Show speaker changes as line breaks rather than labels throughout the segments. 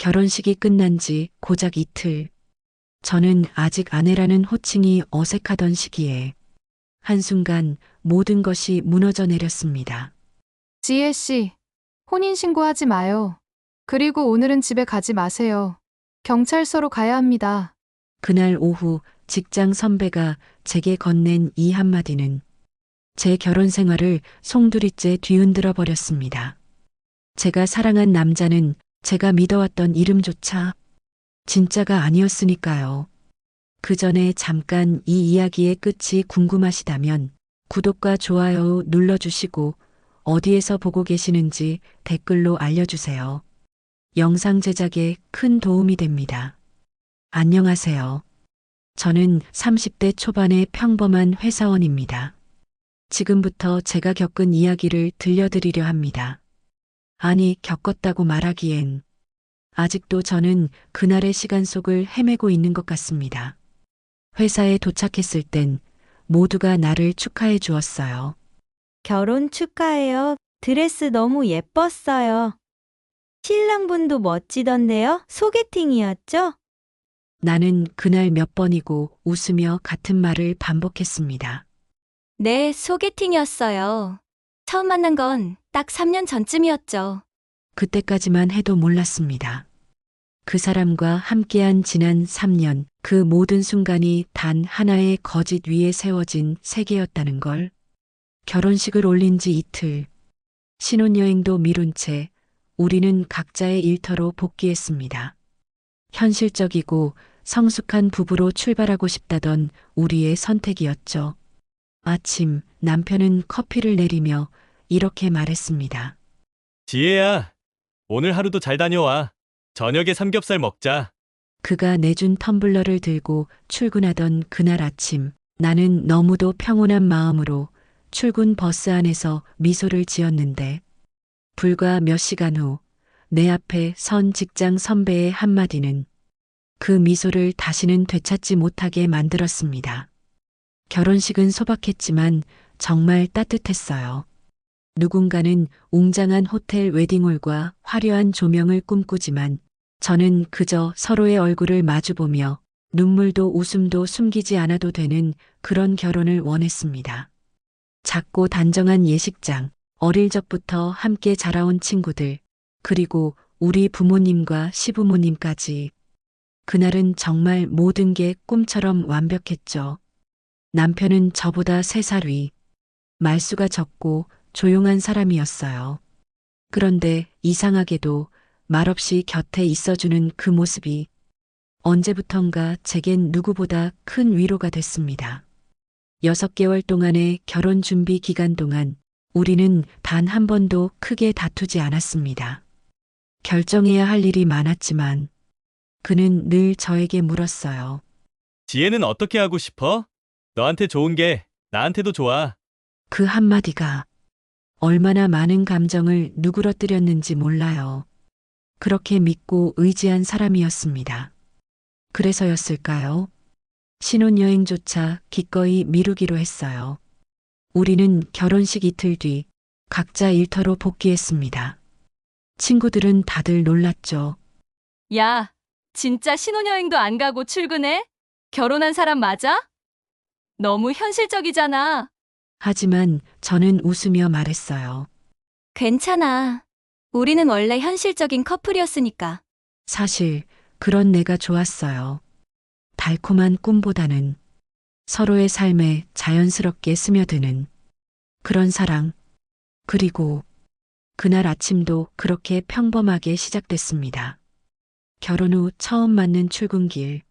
결혼식이 끝난 지 고작 이틀. 저는 아직 아내라는 호칭이 어색하던 시기에 한순간 모든 것이 무너져 내렸습니다.
지혜 씨, 혼인신고하지 마요. 그리고 오늘은 집에 가지 마세요. 경찰서로 가야 합니다.
그날 오후 직장 선배가 제게 건넨 이 한마디는 제 결혼 생활을 송두리째 뒤흔들어 버렸습니다. 제가 사랑한 남자는 제가 믿어왔던 이름조차 진짜가 아니었으니까요. 그 전에 잠깐 이 이야기의 끝이 궁금하시다면 구독과 좋아요 눌러주시고 어디에서 보고 계시는지 댓글로 알려주세요. 영상 제작에 큰 도움이 됩니다. 안녕하세요. 저는 30대 초반의 평범한 회사원입니다. 지금부터 제가 겪은 이야기를 들려드리려 합니다. 아니, 겪었다고 말하기엔 아직도 저는 그날의 시간 속을 헤매고 있는 것 같습니다. 회사에 도착했을 땐 모두가 나를 축하해 주었어요.
결혼 축하해요. 드레스 너무 예뻤어요. 신랑분도 멋지던데요? 소개팅이었죠?
나는 그날 몇 번이고 웃으며 같은 말을 반복했습니다.
네, 소개팅이었어요. 처음 만난 건 딱 3년 전쯤이었죠.
그때까지만 해도 몰랐습니다. 그 사람과 함께한 지난 3년, 그 모든 순간이 단 하나의 거짓 위에 세워진 세계였다는 걸. 결혼식을 올린 지 이틀, 신혼여행도 미룬 채 우리는 각자의 일터로 복귀했습니다. 현실적이고 성숙한 부부로 출발하고 싶다던 우리의 선택이었죠. 아침 남편은 커피를 내리며 이렇게 말했습니다.
지혜야, 오늘 하루도 잘 다녀와. 저녁에 삼겹살 먹자.
그가 내준 텀블러를 들고 출근하던 그날 아침, 나는 너무도 평온한 마음으로 출근 버스 안에서 미소를 지었는데, 불과 몇 시간 후 내 앞에 선 직장 선배의 한마디는 그 미소를 다시는 되찾지 못하게 만들었습니다. 결혼식은 소박했지만 정말 따뜻했어요. 누군가는 웅장한 호텔 웨딩홀과 화려한 조명을 꿈꾸지만 저는 그저 서로의 얼굴을 마주보며 눈물도 웃음도 숨기지 않아도 되는 그런 결혼을 원했습니다. 작고 단정한 예식장, 어릴 적부터 함께 자라온 친구들, 그리고 우리 부모님과 시부모님까지. 그날은 정말 모든 게 꿈처럼 완벽했죠. 남편은 저보다 3살 위, 말수가 적고 조용한 사람이었어요. 그런데 이상하게도 말없이 곁에 있어주는 그 모습이 언제부턴가 제겐 누구보다 큰 위로가 됐습니다. 6개월 동안의 결혼 준비 기간 동안 우리는 단 한 번도 크게 다투지 않았습니다. 결정해야 할 일이 많았지만 그는 늘 저에게 물었어요.
지혜는 어떻게 하고 싶어? 너한테 좋은 게 나한테도 좋아.
그 한마디가 얼마나 많은 감정을 누그러뜨렸는지 몰라요. 그렇게 믿고 의지한 사람이었습니다. 그래서였을까요? 신혼여행조차 기꺼이 미루기로 했어요. 우리는 결혼식 이틀 뒤 각자 일터로 복귀했습니다. 친구들은 다들 놀랐죠.
야, 진짜 신혼여행도 안 가고 출근해? 결혼한 사람 맞아? 너무 현실적이잖아.
하지만 저는 웃으며 말했어요.
괜찮아. 우리는 원래 현실적인 커플이었으니까.
사실 그런 내가 좋았어요. 달콤한 꿈보다는 서로의 삶에 자연스럽게 스며드는 그런 사랑. 그리고 그날 아침도 그렇게 평범하게 시작됐습니다. 결혼 후 처음 맞는 출근길.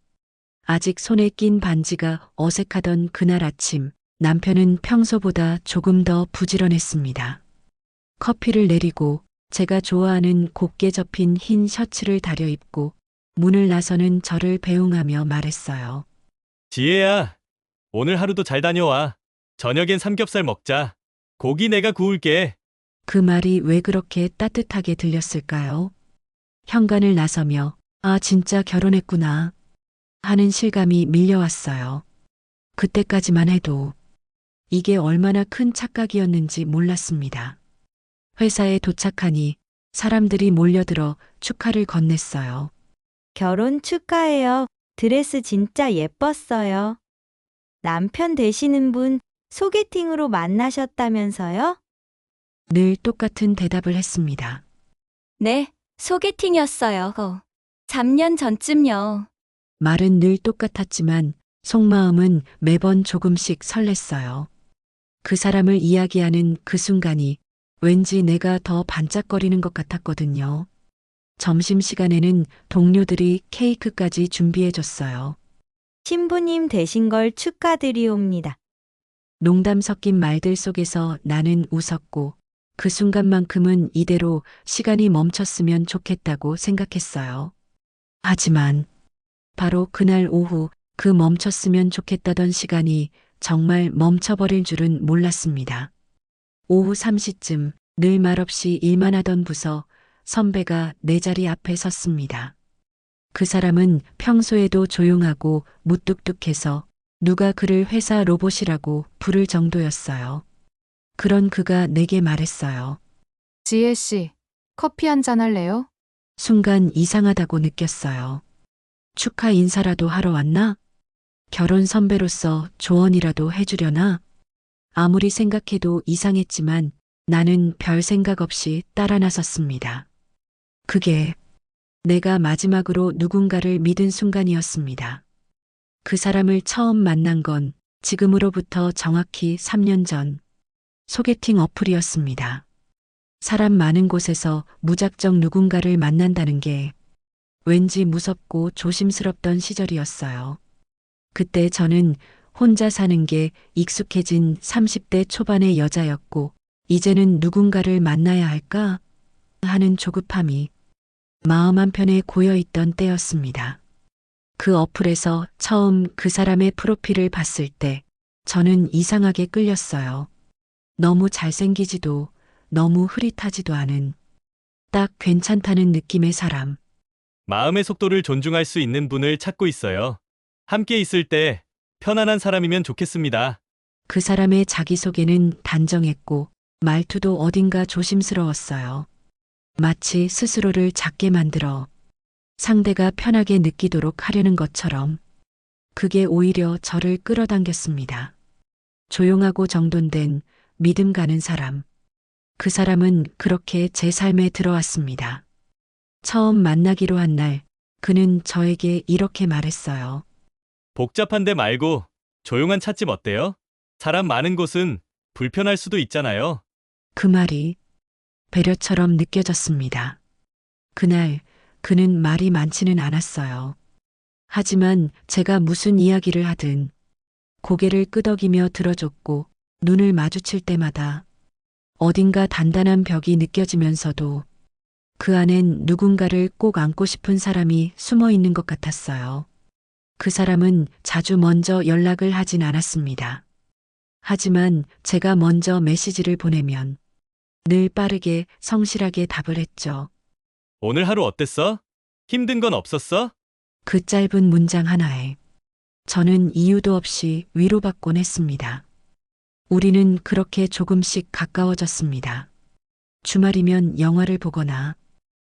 아직 손에 낀 반지가 어색하던 그날 아침, 남편은 평소보다 조금 더 부지런했습니다. 커피를 내리고 제가 좋아하는 곱게 접힌 흰 셔츠를 다려입고 문을 나서는 저를 배웅하며 말했어요.
지혜야, 오늘 하루도 잘 다녀와. 저녁엔 삼겹살 먹자. 고기 내가 구울게.
그 말이 왜 그렇게 따뜻하게 들렸을까요? 현관을 나서며 아, 진짜 결혼했구나 하는 실감이 밀려왔어요. 그때까지만 해도 이게 얼마나 큰 착각이었는지 몰랐습니다. 회사에 도착하니 사람들이 몰려들어 축하를 건넸어요.
결혼 축하해요. 드레스 진짜 예뻤어요. 남편 되시는 분 소개팅으로 만나셨다면서요?
늘 똑같은 대답을 했습니다.
네, 소개팅이었어요. 3년 전쯤요.
말은 늘 똑같았지만 속마음은 매번 조금씩 설렜어요. 그 사람을 이야기하는 그 순간이 왠지 내가 더 반짝거리는 것 같았거든요. 점심시간에는 동료들이 케이크까지 준비해줬어요.
신부님 되신 걸 축하드리옵니다.
농담 섞인 말들 속에서 나는 웃었고 그 순간만큼은 이대로 시간이 멈췄으면 좋겠다고 생각했어요. 하지만 바로 그날 오후 그 멈췄으면 좋겠다던 시간이 정말 멈춰버릴 줄은 몰랐습니다. 오후 3시쯤 늘 말없이 일만 하던 부서 선배가 내 자리 앞에 섰습니다. 그 사람은 평소에도 조용하고 무뚝뚝해서 누가 그를 회사 로봇이라고 부를 정도였어요. 그런 그가 내게 말했어요.
지혜 씨, 커피 한잔 할래요?
순간 이상하다고 느꼈어요. 축하 인사라도 하러 왔나? 결혼 선배로서 조언이라도 해주려나? 아무리 생각해도 이상했지만 나는 별 생각 없이 따라 나섰습니다. 그게 내가 마지막으로 누군가를 믿은 순간이었습니다. 그 사람을 처음 만난 건 지금으로부터 정확히 3년 전 소개팅 어플이었습니다. 사람 많은 곳에서 무작정 누군가를 만난다는 게 왠지 무섭고 조심스럽던 시절이었어요. 그때 저는 혼자 사는 게 익숙해진 30대 초반의 여자였고 이제는 누군가를 만나야 할까 하는 조급함이 마음 한편에 고여있던 때였습니다. 그 어플에서 처음 그 사람의 프로필을 봤을 때 저는 이상하게 끌렸어요. 너무 잘생기지도 너무 흐릿하지도 않은 딱 괜찮다는 느낌의 사람.
마음의 속도를 존중할 수 있는 분을 찾고 있어요. 함께 있을 때 편안한 사람이면 좋겠습니다.
그 사람의 자기소개는 단정했고 말투도 어딘가 조심스러웠어요. 마치 스스로를 작게 만들어 상대가 편하게 느끼도록 하려는 것처럼 그게 오히려 저를 끌어당겼습니다. 조용하고 정돈된 믿음 가는 사람. 그 사람은 그렇게 제 삶에 들어왔습니다. 처음 만나기로 한 날 그는 저에게 이렇게 말했어요.
복잡한 데 말고 조용한 찻집 어때요? 사람 많은 곳은 불편할 수도 있잖아요.
그 말이 배려처럼 느껴졌습니다. 그날 그는 말이 많지는 않았어요. 하지만 제가 무슨 이야기를 하든 고개를 끄덕이며 들어줬고 눈을 마주칠 때마다 어딘가 단단한 벽이 느껴지면서도 그 안엔 누군가를 꼭 안고 싶은 사람이 숨어 있는 것 같았어요. 그 사람은 자주 먼저 연락을 하진 않았습니다. 하지만 제가 먼저 메시지를 보내면 늘 빠르게 성실하게 답을 했죠.
오늘 하루 어땠어? 힘든 건 없었어?
그 짧은 문장 하나에 저는 이유도 없이 위로받곤 했습니다. 우리는 그렇게 조금씩 가까워졌습니다. 주말이면 영화를 보거나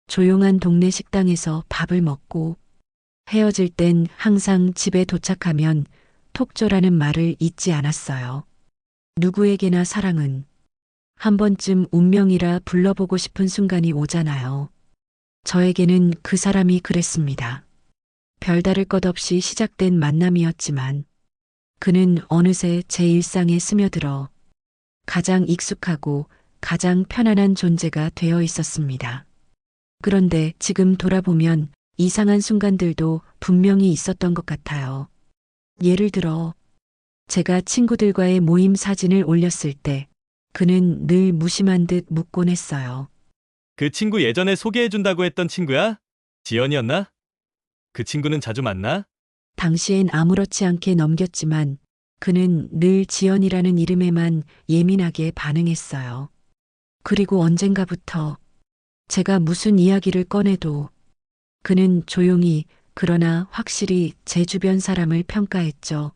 조용한 동네 식당에서 밥을 먹고 헤어질 땐 항상 집에 도착하면 톡조라는 말을 잊지 않았어요. 누구에게나 사랑은 한 번쯤 운명이라 불러보고 싶은 순간이 오잖아요. 저에게는 그 사람이 그랬습니다. 별다를 것 없이 시작된 만남이었지만 그는 어느새 제 일상에 스며들어 가장 익숙하고 가장 편안한 존재가 되어 있었습니다. 그런데 지금 돌아보면 이상한 순간들도 분명히 있었던 것 같아요. 예를 들어 제가 친구들과의 모임 사진을 올렸을 때 그는 늘 무심한 듯 묻곤 했어요.
그 친구 예전에 소개해준다고 했던 친구야? 지연이었나? 그 친구는 자주 만나?
당시엔 아무렇지 않게 넘겼지만 그는 늘 지연이라는 이름에만 예민하게 반응했어요. 그리고 언젠가부터 제가 무슨 이야기를 꺼내도 그는 조용히 그러나 확실히 제 주변 사람을 평가했죠.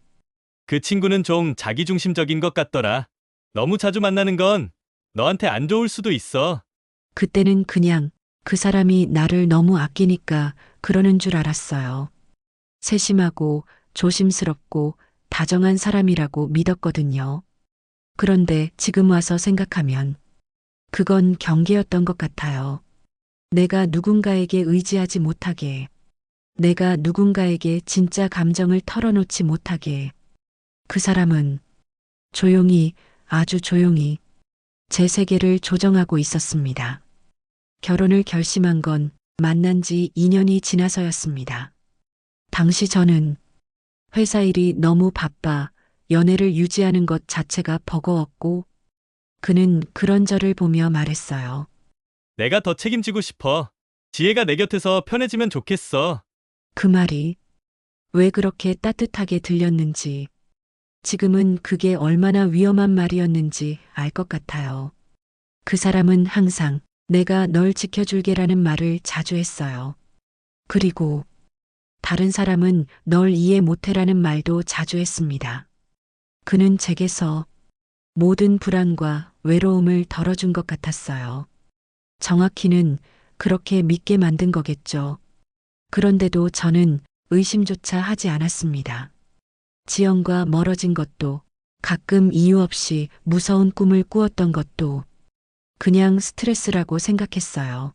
그 친구는 좀 자기중심적인 것 같더라. 너무 자주 만나는 건 너한테 안 좋을 수도 있어.
그때는 그냥 그 사람이 나를 너무 아끼니까 그러는 줄 알았어요. 세심하고 조심스럽고 다정한 사람이라고 믿었거든요. 그런데 지금 와서 생각하면 그건 경계였던 것 같아요. 내가 누군가에게 의지하지 못하게, 내가 누군가에게 진짜 감정을 털어놓지 못하게, 그 사람은 조용히, 아주 조용히 제 세계를 조정하고 있었습니다. 결혼을 결심한 건 만난 지 2년이 지나서였습니다. 당시 저는 회사 일이 너무 바빠 연애를 유지하는 것 자체가 버거웠고, 그는 그런 저를 보며 말했어요.
내가 더 책임지고 싶어. 지혜가 내 곁에서 편해지면 좋겠어.
그 말이 왜 그렇게 따뜻하게 들렸는지, 지금은 그게 얼마나 위험한 말이었는지 알 것 같아요. 그 사람은 항상 내가 널 지켜줄게라는 말을 자주 했어요. 그리고 다른 사람은 널 이해 못해라는 말도 자주 했습니다. 그는 제게서 모든 불안과 외로움을 덜어준 것 같았어요. 정확히는 그렇게 믿게 만든 거겠죠. 그런데도 저는 의심조차 하지 않았습니다. 지연과 멀어진 것도, 가끔 이유 없이 무서운 꿈을 꾸었던 것도 그냥 스트레스라고 생각했어요.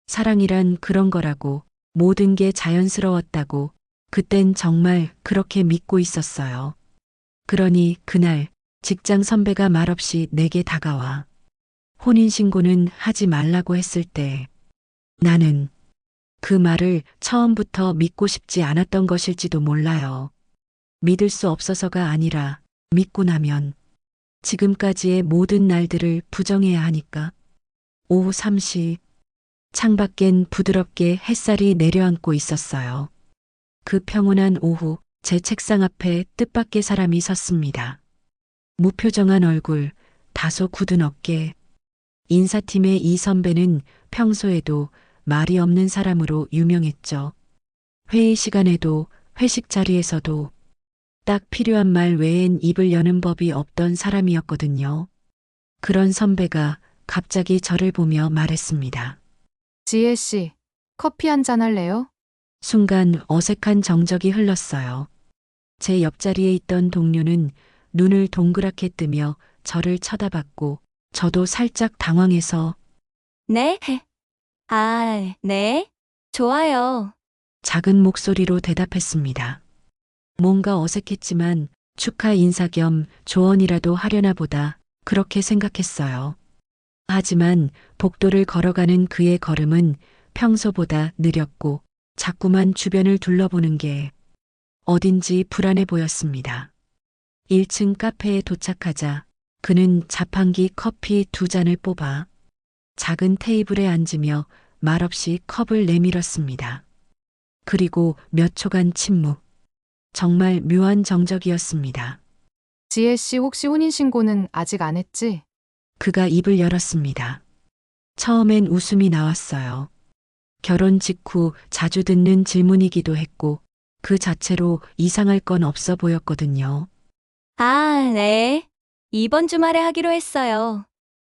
사랑이란 그런 거라고, 모든 게 자연스러웠다고 그땐 정말 그렇게 믿고 있었어요. 그러니 그날 직장 선배가 말없이 내게 다가와 혼인신고는 하지 말라고 했을 때 나는 그 말을 처음부터 믿고 싶지 않았던 것일지도 몰라요. 믿을 수 없어서가 아니라 믿고 나면 지금까지의 모든 날들을 부정해야 하니까. 오후 3시 창밖엔 부드럽게 햇살이 내려앉고 있었어요. 그 평온한 오후 제 책상 앞에 뜻밖의 사람이 섰습니다. 무표정한 얼굴, 다소 굳은 어깨. 인사팀의 이 선배는 평소에도 말이 없는 사람으로 유명했죠. 회의 시간에도 회식 자리에서도 딱 필요한 말 외엔 입을 여는 법이 없던 사람이었거든요. 그런 선배가 갑자기 저를 보며 말했습니다.
지혜 씨, 커피 한 잔 할래요?
순간 어색한 정적이 흘렀어요. 제 옆자리에 있던 동료는 눈을 동그랗게 뜨며 저를 쳐다봤고, 저도 살짝 당황해서
네? 네. 좋아요.
작은 목소리로 대답했습니다. 뭔가 어색했지만 축하 인사 겸 조언이라도 하려나 보다, 그렇게 생각했어요. 하지만 복도를 걸어가는 그의 걸음은 평소보다 느렸고 자꾸만 주변을 둘러보는 게 어딘지 불안해 보였습니다. 1층 카페에 도착하자 그는 자판기 커피 2잔을 뽑아 작은 테이블에 앉으며 말없이 컵을 내밀었습니다. 그리고 몇 초간 침묵. 정말 묘한 정적이었습니다.
지혜 씨 혹시 혼인신고는 아직 안 했지?
그가 입을 열었습니다. 처음엔 웃음이 나왔어요. 결혼 직후 자주 듣는 질문이기도 했고 그 자체로 이상할 건 없어 보였거든요.
네. 이번 주말에 하기로 했어요.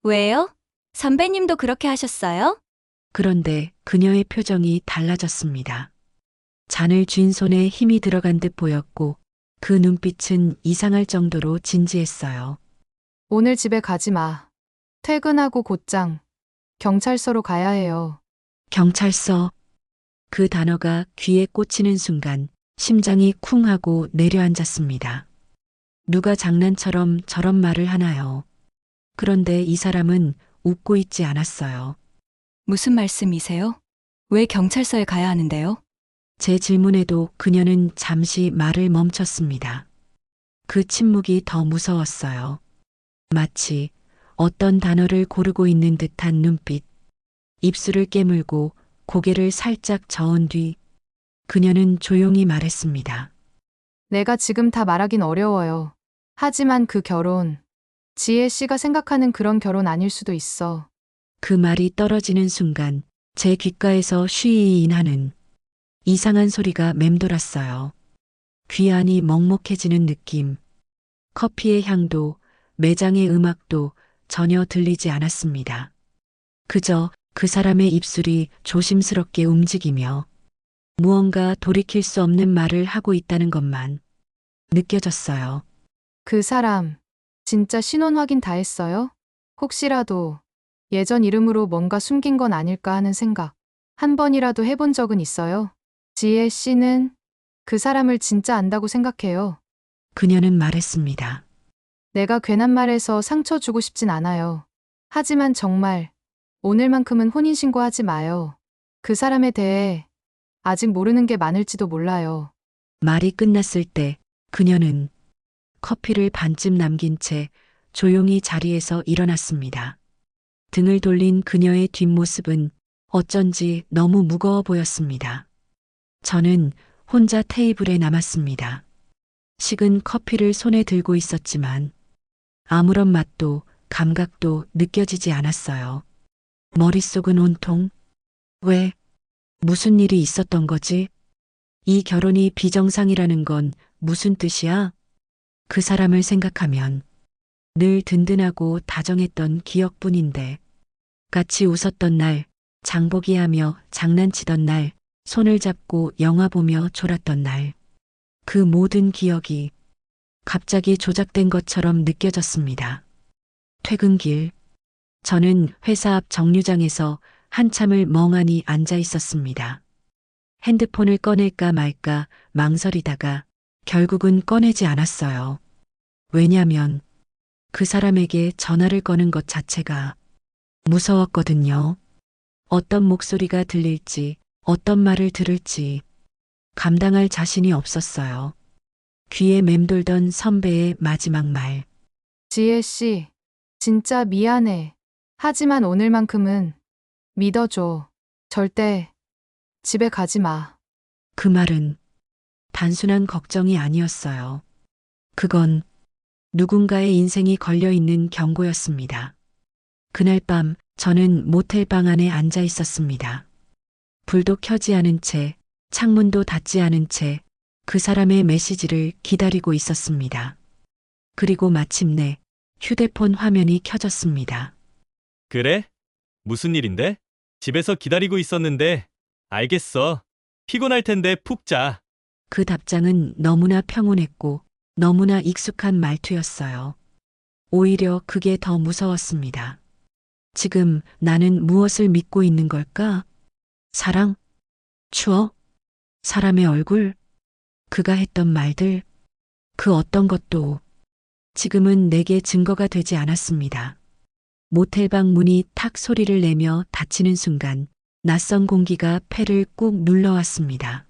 왜요? 선배님도 그렇게 하셨어요?
그런데 그녀의 표정이 달라졌습니다. 잔을 쥔 손에 힘이 들어간 듯 보였고 그 눈빛은 이상할 정도로 진지했어요.
오늘 집에 가지 마. 퇴근하고 곧장 경찰서로 가야 해요.
경찰서. 그 단어가 귀에 꽂히는 순간 심장이 쿵 하고 내려앉았습니다. 누가 장난처럼 저런 말을 하나요? 그런데 이 사람은 웃고 있지 않았어요.
무슨 말씀이세요? 왜 경찰서에 가야 하는데요?
제 질문에도 그녀는 잠시 말을 멈췄습니다. 그 침묵이 더 무서웠어요. 마치 어떤 단어를 고르고 있는 듯한 눈빛. 입술을 깨물고 고개를 살짝 저은 뒤 그녀는 조용히 말했습니다.
내가 지금 다 말하긴 어려워요. 하지만 그 결혼, 지혜 씨가 생각하는 그런 결혼 아닐 수도 있어.
그 말이 떨어지는 순간 제 귓가에서 쉬잉 하는 이상한 소리가 맴돌았어요. 귀 안이 먹먹해지는 느낌. 커피의 향도, 매장의 음악도 전혀 들리지 않았습니다. 그저 그 사람의 입술이 조심스럽게 움직이며 무언가 돌이킬 수 없는 말을 하고 있다는 것만 느껴졌어요.
그 사람, 진짜 신원 확인 다 했어요? 혹시라도 예전 이름으로 뭔가 숨긴 건 아닐까 하는 생각. 한 번이라도 해본 적은 있어요? 지혜 씨는 그 사람을 진짜 안다고 생각해요.
그녀는 말했습니다.
내가 괜한 말해서 상처 주고 싶진 않아요. 하지만 정말 오늘만큼은 혼인신고하지 마요. 그 사람에 대해 아직 모르는 게 많을지도 몰라요.
말이 끝났을 때 그녀는 커피를 반쯤 남긴 채 조용히 자리에서 일어났습니다. 등을 돌린 그녀의 뒷모습은 어쩐지 너무 무거워 보였습니다. 저는 혼자 테이블에 남았습니다. 식은 커피를 손에 들고 있었지만 아무런 맛도 감각도 느껴지지 않았어요. 머릿속은 온통 왜? 무슨 일이 있었던 거지? 이 결혼이 비정상이라는 건 무슨 뜻이야? 그 사람을 생각하면 늘 든든하고 다정했던 기억뿐인데 같이 웃었던 날, 장보기하며 장난치던 날, 손을 잡고 영화 보며 졸았던 날. 그 모든 기억이 갑자기 조작된 것처럼 느껴졌습니다. 퇴근길, 저는 회사 앞 정류장에서 한참을 멍하니 앉아 있었습니다. 핸드폰을 꺼낼까 말까 망설이다가 결국은 꺼내지 않았어요. 왜냐면 그 사람에게 전화를 거는 것 자체가 무서웠거든요. 어떤 목소리가 들릴지, 어떤 말을 들을지 감당할 자신이 없었어요. 귀에 맴돌던 선배의 마지막 말.
지혜 씨, 진짜 미안해. 하지만 오늘만큼은 믿어줘. 절대 집에 가지 마.
그 말은 단순한 걱정이 아니었어요. 그건 누군가의 인생이 걸려있는 경고였습니다. 그날 밤 저는 모텔 방 안에 앉아 있었습니다. 불도 켜지 않은 채, 창문도 닫지 않은 채 그 사람의 메시지를 기다리고 있었습니다. 그리고 마침내 휴대폰 화면이 켜졌습니다.
그래? 무슨 일인데? 집에서 기다리고 있었는데. 알겠어. 피곤할 텐데 푹 자.
그 답장은 너무나 평온했고 너무나 익숙한 말투였어요. 오히려 그게 더 무서웠습니다. 지금 나는 무엇을 믿고 있는 걸까? 사랑? 추억? 사람의 얼굴? 그가 했던 말들? 그 어떤 것도 지금은 내게 증거가 되지 않았습니다. 모텔방 문이 탁 소리를 내며 닫히는 순간 낯선 공기가 폐를 꾹 눌러왔습니다.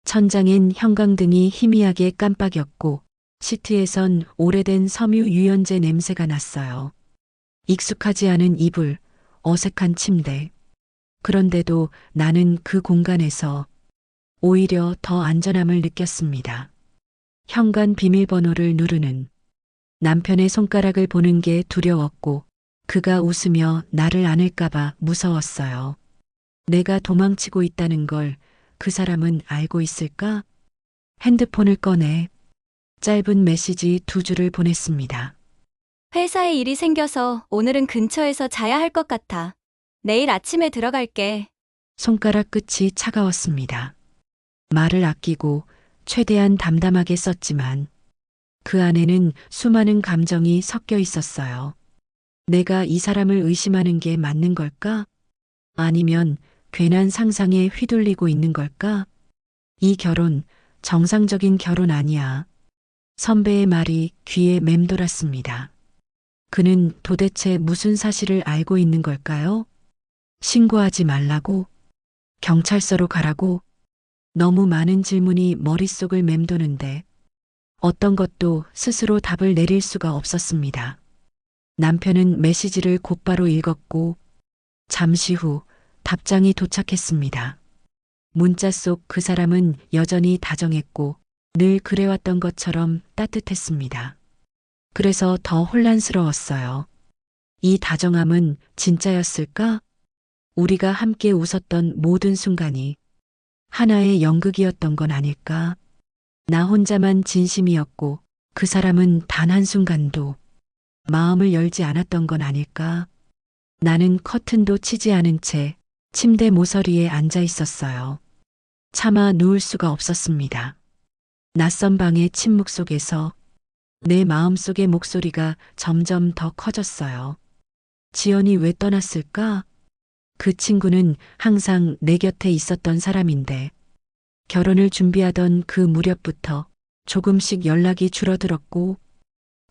천장엔 형광등이 희미하게 깜빡였고 시트에선 오래된 섬유 유연제 냄새가 났어요. 익숙하지 않은 이불, 어색한 침대. 그런데도 나는 그 공간에서 오히려 더 안전함을 느꼈습니다. 현관 비밀번호를 누르는 남편의 손가락을 보는 게 두려웠고 그가 웃으며 나를 안을까봐 무서웠어요. 내가 도망치고 있다는 걸 그 사람은 알고 있을까? 핸드폰을 꺼내 짧은 메시지 2줄을 보냈습니다.
회사에 일이 생겨서 오늘은 근처에서 자야 할 것 같아. 내일 아침에 들어갈게.
손가락 끝이 차가웠습니다. 말을 아끼고 최대한 담담하게 썼지만 그 안에는 수많은 감정이 섞여 있었어요. 내가 이 사람을 의심하는 게 맞는 걸까? 아니면 괜한 상상에 휘둘리고 있는 걸까? 이 결혼 정상적인 결혼 아니야. 선배의 말이 귀에 맴돌았습니다. 그는 도대체 무슨 사실을 알고 있는 걸까요? 신고하지 말라고? 경찰서로 가라고? 너무 많은 질문이 머릿속을 맴도는데 어떤 것도 스스로 답을 내릴 수가 없었습니다. 남편은 메시지를 곧바로 읽었고 잠시 후 답장이 도착했습니다. 문자 속 그 사람은 여전히 다정했고 늘 그래왔던 것처럼 따뜻했습니다. 그래서 더 혼란스러웠어요. 이 다정함은 진짜였을까? 우리가 함께 웃었던 모든 순간이 하나의 연극이었던 건 아닐까? 나 혼자만 진심이었고 그 사람은 단 한순간도 마음을 열지 않았던 건 아닐까? 나는 커튼도 치지 않은 채 침대 모서리에 앉아 있었어요. 차마 누울 수가 없었습니다. 낯선 방의 침묵 속에서 내 마음속의 목소리가 점점 더 커졌어요. 지연이 왜 떠났을까? 그 친구는 항상 내 곁에 있었던 사람인데 결혼을 준비하던 그 무렵부터 조금씩 연락이 줄어들었고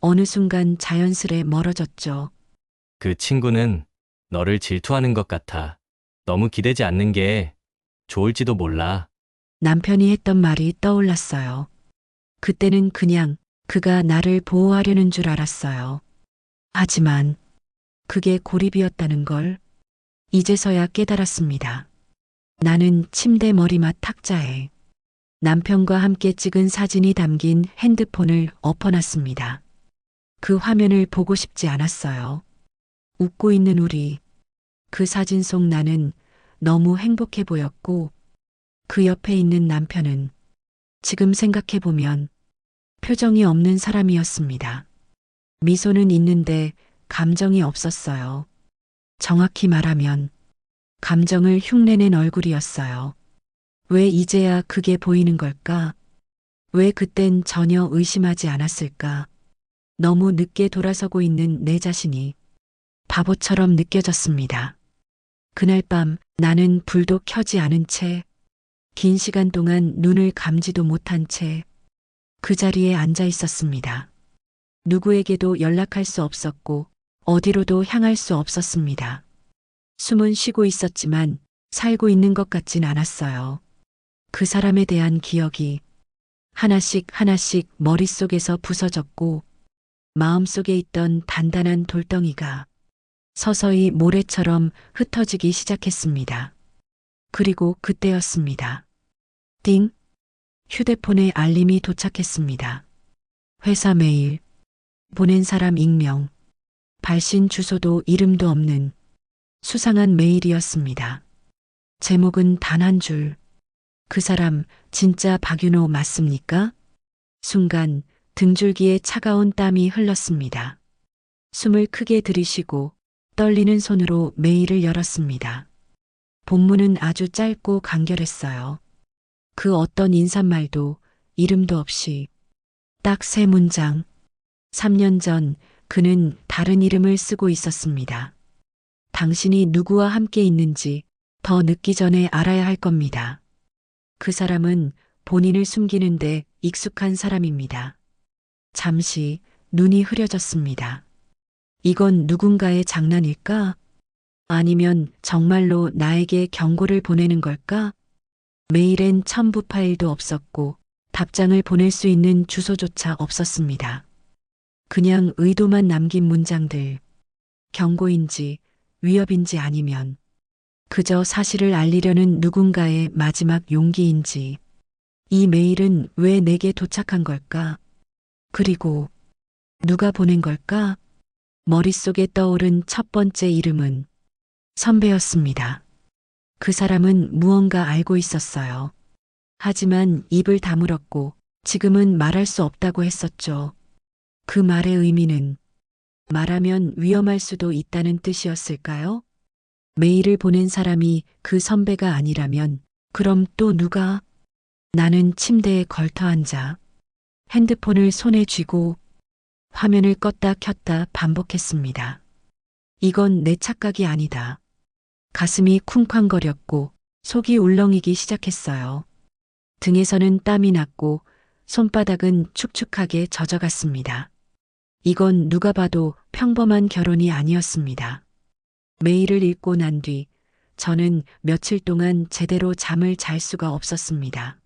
어느 순간 자연스레 멀어졌죠.
그 친구는 너를 질투하는 것 같아. 너무 기대지 않는 게 좋을지도 몰라.
남편이 했던 말이 떠올랐어요. 그때는 그냥 그가 나를 보호하려는 줄 알았어요. 하지만 그게 고립이었다는 걸 이제서야 깨달았습니다. 나는 침대 머리맡 탁자에 남편과 함께 찍은 사진이 담긴 핸드폰을 엎어놨습니다. 그 화면을 보고 싶지 않았어요. 웃고 있는 우리, 그 사진 속 나는 너무 행복해 보였고 그 옆에 있는 남편은 지금 생각해보면 표정이 없는 사람이었습니다. 미소는 있는데 감정이 없었어요. 정확히 말하면 감정을 흉내낸 얼굴이었어요. 왜 이제야 그게 보이는 걸까? 왜 그땐 전혀 의심하지 않았을까? 너무 늦게 돌아서고 있는 내 자신이 바보처럼 느껴졌습니다. 그날 밤 나는 불도 켜지 않은 채 긴 시간 동안 눈을 감지도 못한 채 그 자리에 앉아 있었습니다. 누구에게도 연락할 수 없었고 어디로도 향할 수 없었습니다. 숨은 쉬고 있었지만 살고 있는 것 같진 않았어요. 그 사람에 대한 기억이 하나씩 하나씩 머릿속에서 부서졌고 마음속에 있던 단단한 돌덩이가 서서히 모래처럼 흩어지기 시작했습니다. 그리고 그때였습니다. 띵! 휴대폰에 알림이 도착했습니다. 회사 메일, 보낸 사람 익명, 발신 주소도 이름도 없는 수상한 메일이었습니다. 제목은 단 한 줄. 그 사람 진짜 박윤호 맞습니까? 순간 등줄기에 차가운 땀이 흘렀습니다. 숨을 크게 들이쉬고 떨리는 손으로 메일을 열었습니다. 본문은 아주 짧고 간결했어요. 그 어떤 인사말도 이름도 없이 딱 3문장. 3년 전 그는 다른 이름을 쓰고 있었습니다. 당신이 누구와 함께 있는지 더 늦기 전에 알아야 할 겁니다. 그 사람은 본인을 숨기는데 익숙한 사람입니다. 잠시 눈이 흐려졌습니다. 이건 누군가의 장난일까? 아니면 정말로 나에게 경고를 보내는 걸까? 메일엔 첨부 파일도 없었고 답장을 보낼 수 있는 주소조차 없었습니다. 그냥 의도만 남긴 문장들. 경고인지 위협인지 아니면 그저 사실을 알리려는 누군가의 마지막 용기인지. 이 메일은 왜 내게 도착한 걸까? 그리고 누가 보낸 걸까? 머릿속에 떠오른 첫 번째 이름은 선배였습니다. 그 사람은 무언가 알고 있었어요. 하지만 입을 다물었고 지금은 말할 수 없다고 했었죠. 그 말의 의미는 말하면 위험할 수도 있다는 뜻이었을까요? 메일을 보낸 사람이 그 선배가 아니라면 그럼 또 누가? 나는 침대에 걸터 앉아 핸드폰을 손에 쥐고 화면을 껐다 켰다 반복했습니다. 이건 내 착각이 아니다. 가슴이 쿵쾅거렸고 속이 울렁이기 시작했어요. 등에서는 땀이 났고 손바닥은 축축하게 젖어갔습니다. 이건 누가 봐도 평범한 결혼이 아니었습니다. 메일을 읽고 난 뒤 저는 며칠 동안 제대로 잠을 잘 수가 없었습니다.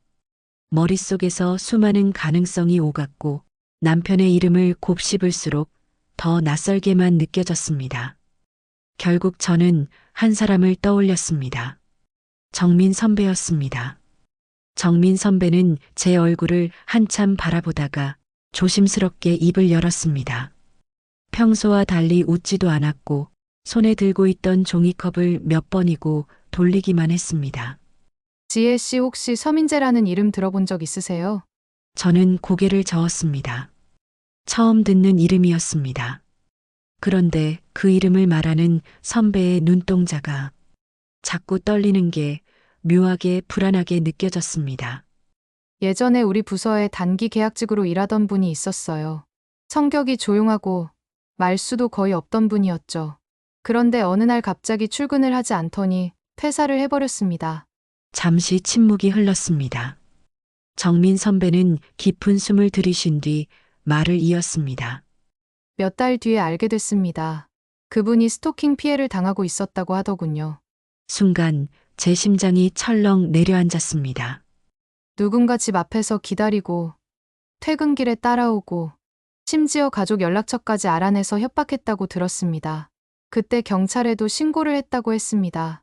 머릿속에서 수많은 가능성이 오갔고 남편의 이름을 곱씹을수록 더 낯설게만 느껴졌습니다. 결국 저는 한 사람을 떠올렸습니다. 정민 선배였습니다. 정민 선배는 제 얼굴을 한참 바라보다가 조심스럽게 입을 열었습니다. 평소와 달리 웃지도 않았고 손에 들고 있던 종이컵을 몇 번이고 돌리기만 했습니다.
지혜 씨 혹시 서민재라는 이름 들어본 적 있으세요?
저는 고개를 저었습니다. 처음 듣는 이름이었습니다. 그런데 그 이름을 말하는 선배의 눈동자가 자꾸 떨리는 게 묘하게 불안하게 느껴졌습니다.
예전에 우리 부서에 단기 계약직으로 일하던 분이 있었어요. 성격이 조용하고 말수도 거의 없던 분이었죠. 그런데 어느 날 갑자기 출근을 하지 않더니 퇴사를 해버렸습니다.
잠시 침묵이 흘렀습니다. 정민 선배는 깊은 숨을 들이쉰 뒤 말을 이었습니다.
몇 달 뒤에 알게 됐습니다. 그분이 스토킹 피해를 당하고 있었다고 하더군요.
순간 제 심장이 철렁 내려앉았습니다.
누군가 집 앞에서 기다리고 퇴근길에 따라오고 심지어 가족 연락처까지 알아내서 협박했다고 들었습니다. 그때 경찰에도 신고를 했다고 했습니다.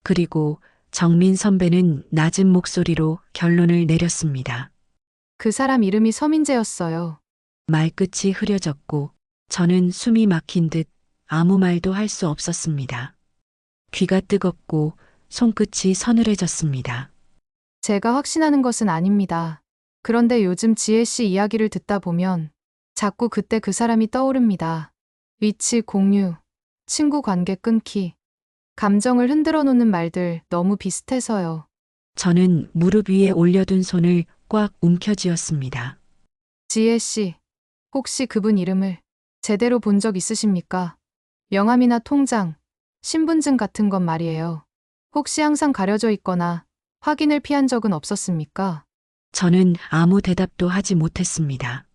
그리고 정민 선배는 낮은 목소리로 결론을 내렸습니다.
그 사람 이름이 서민재였어요.
말끝이 흐려졌고 저는 숨이 막힌 듯 아무 말도 할 수 없었습니다. 귀가 뜨겁고 손끝이 서늘해졌습니다.
제가 확신하는 것은 아닙니다. 그런데 요즘 지혜 씨 이야기를 듣다 보면 자꾸 그때 그 사람이 떠오릅니다. 위치 공유, 친구 관계 끊기, 감정을 흔들어 놓는 말들 너무 비슷해서요.
저는 무릎 위에 올려둔 손을 꽉 움켜쥐었습니다.
지혜 씨, 혹시 그분 이름을 제대로 본 적 있으십니까? 명함이나 통장, 신분증 같은 건 말이에요. 혹시 항상 가려져 있거나 확인을 피한 적은 없었습니까?
저는 아무 대답도 하지 못했습니다.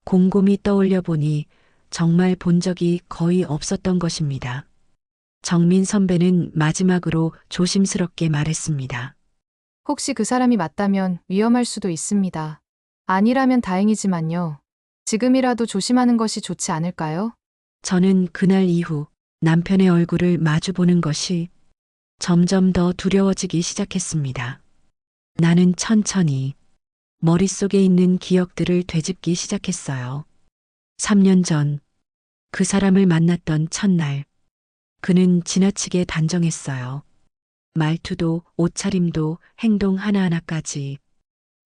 곰곰이 떠올려 보니 정말 본 적이 거의 없었던 것입니다. 정민 선배는 마지막으로 조심스럽게 말했습니다.
혹시 그 사람이 맞다면 위험할 수도 있습니다. 아니라면 다행이지만요. 지금이라도 조심하는 것이 좋지 않을까요?
저는 그날 이후 남편의 얼굴을 마주보는 것이 점점 더 두려워지기 시작했습니다. 나는 천천히 머릿속에 있는 기억들을 되짚기 시작했어요. 3년 전 그 사람을 만났던 첫날, 그는 지나치게 단정했어요. 말투도 옷차림도 행동 하나하나까지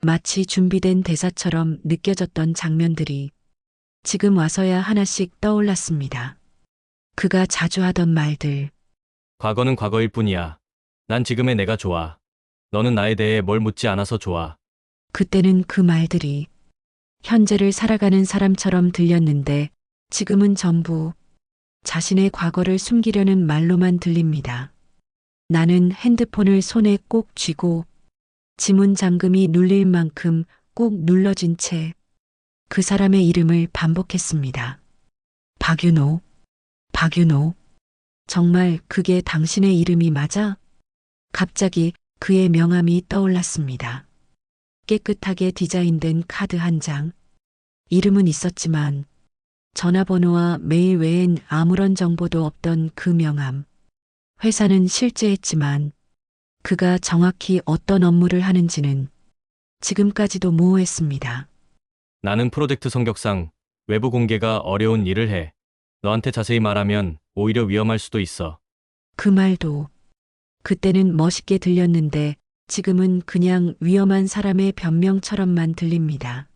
마치 준비된 대사처럼 느껴졌던 장면들이 지금 와서야 하나씩 떠올랐습니다. 그가 자주 하던 말들,
과거는 과거일 뿐이야. 난 지금의 내가 좋아. 너는 나에 대해 뭘 묻지 않아서 좋아.
그때는 그 말들이 현재를 살아가는 사람처럼 들렸는데 지금은 전부 자신의 과거를 숨기려는 말로만 들립니다. 나는 핸드폰을 손에 꼭 쥐고 지문 잠금이 눌릴 만큼 꾹 눌러진 채 그 사람의 이름을 반복했습니다. 박윤호, 박윤호. 정말 그게 당신의 이름이 맞아? 갑자기 그의 명함이 떠올랐습니다. 깨끗하게 디자인된 카드 한 장. 이름은 있었지만 전화번호와 메일 외엔 아무런 정보도 없던 그 명함. 회사는 실제했지만 그가 정확히 어떤 업무를 하는지는 지금까지도 모호했습니다.
나는 프로젝트 성격상 외부 공개가 어려운 일을 해. 너한테 자세히 말하면 오히려 위험할 수도 있어.
그 말도 그때는 멋있게 들렸는데 지금은 그냥 위험한 사람의 변명처럼만 들립니다.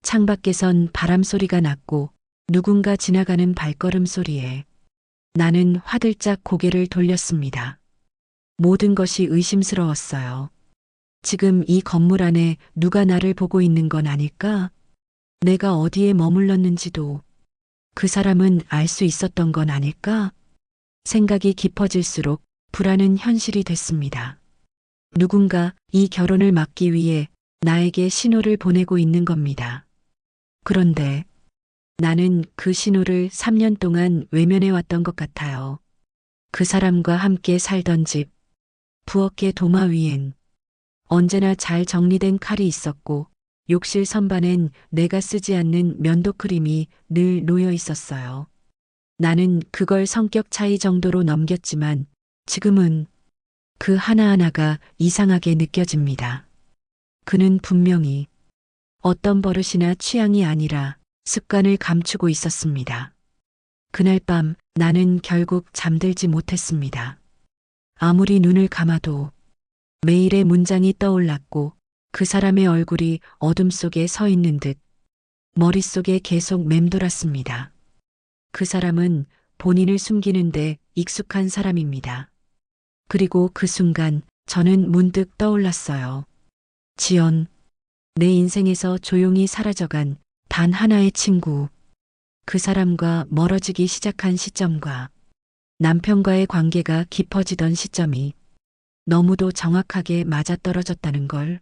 창밖에선 바람 소리가 났고 누군가 지나가는 발걸음 소리에 나는 화들짝 고개를 돌렸습니다. 모든 것이 의심스러웠어요. 지금 이 건물 안에 누가 나를 보고 있는 건 아닐까? 내가 어디에 머물렀는지도 그 사람은 알 수 있었던 건 아닐까? 생각이 깊어질수록 불안은 현실이 됐습니다. 누군가 이 결혼을 막기 위해 나에게 신호를 보내고 있는 겁니다. 그런데 나는 그 신호를 3년 동안 외면해 왔던 것 같아요. 그 사람과 함께 살던 집, 부엌의 도마 위엔 언제나 잘 정리된 칼이 있었고 욕실 선반엔 내가 쓰지 않는 면도 크림이 늘 놓여 있었어요. 나는 그걸 성격 차이 정도로 넘겼지만 지금은 그 하나하나가 이상하게 느껴집니다. 그는 분명히 어떤 버릇이나 취향이 아니라 습관을 감추고 있었습니다. 그날 밤 나는 결국 잠들지 못했습니다. 아무리 눈을 감아도 메일의 문장이 떠올랐고 그 사람의 얼굴이 어둠 속에 서 있는 듯 머릿속에 계속 맴돌았습니다. 그 사람은 본인을 숨기는데 익숙한 사람입니다. 그리고 그 순간 저는 문득 떠올랐어요. 지연, 내 인생에서 조용히 사라져간 단 하나의 친구. 그 사람과 멀어지기 시작한 시점과 남편과의 관계가 깊어지던 시점이 너무도 정확하게 맞아떨어졌다는 걸.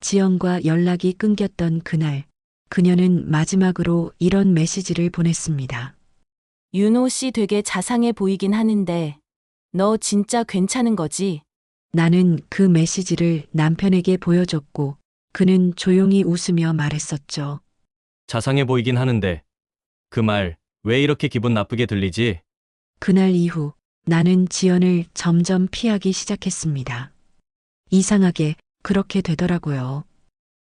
지연과 연락이 끊겼던 그날, 그녀는 마지막으로 이런 메시지를 보냈습니다.
윤호 씨 되게 자상해 보이긴 하는데, 너 진짜 괜찮은 거지?
나는 그 메시지를 남편에게 보여줬고 그는 조용히 웃으며 말했었죠.
자상해 보이긴 하는데 그 말 왜 이렇게 기분 나쁘게 들리지?
그날 이후 나는 지연을 점점 피하기 시작했습니다. 이상하게 그렇게 되더라고요.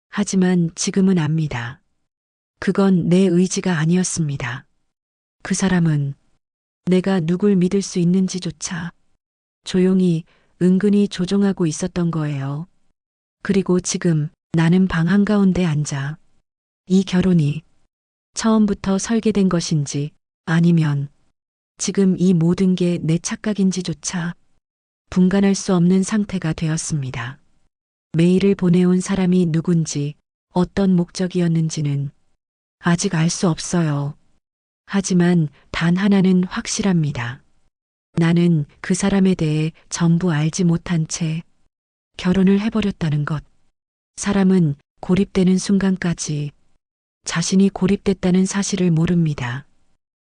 하지만 지금은 압니다. 그건 내 의지가 아니었습니다. 그 사람은 내가 누굴 믿을 수 있는지조차 조용히 은근히 조종하고 있었던 거예요. 그리고 지금 나는 방 한가운데 앉아 이 결혼이 처음부터 설계된 것인지 아니면 지금 이 모든 게 내 착각인지조차 분간할 수 없는 상태가 되었습니다. 메일을 보내온 사람이 누군지 어떤 목적이었는지는 아직 알 수 없어요. 하지만 단 하나는 확실합니다. 나는 그 사람에 대해 전부 알지 못한 채 결혼을 해버렸다는 것. 사람은 고립되는 순간까지 자신이 고립됐다는 사실을 모릅니다.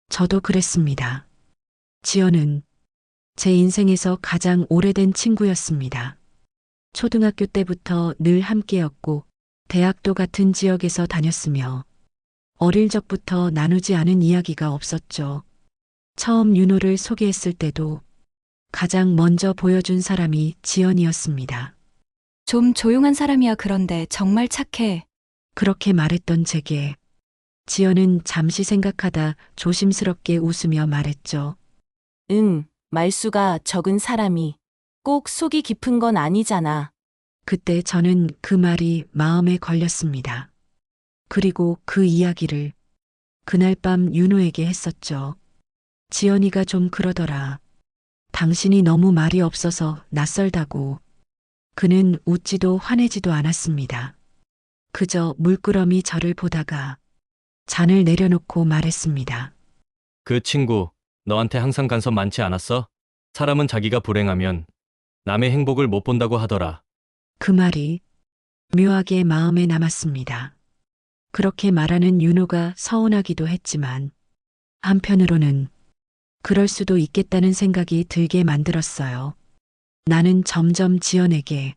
저도 그랬습니다. 지연은 제 인생에서 가장 오래된 친구였습니다. 초등학교 때부터 늘 함께였고 대학도 같은 지역에서 다녔으며 어릴 적부터 나누지 않은 이야기가 없었죠. 처음 윤호를 소개했을 때도 가장 먼저 보여준 사람이 지연이었습니다.
좀 조용한 사람이야. 그런데 정말 착해.
그렇게 말했던 제게 지연은 잠시 생각하다 조심스럽게 웃으며 말했죠.
응, 말수가 적은 사람이 꼭 속이 깊은 건 아니잖아.
그때 저는 그 말이 마음에 걸렸습니다. 그리고 그 이야기를 그날 밤 윤호에게 했었죠. 지연이가 좀 그러더라. 당신이 너무 말이 없어서 낯설다고. 그는 웃지도 화내지도 않았습니다. 그저 물끄러미 저를 보다가 잔을 내려놓고 말했습니다.
그 친구 너한테 항상 간섭 많지 않았어? 사람은 자기가 불행하면 남의 행복을 못 본다고 하더라.
그 말이 묘하게 마음에 남았습니다. 그렇게 말하는 윤호가 서운하기도 했지만 한편으로는 그럴 수도 있겠다는 생각이 들게 만들었어요. 나는 점점 지연에게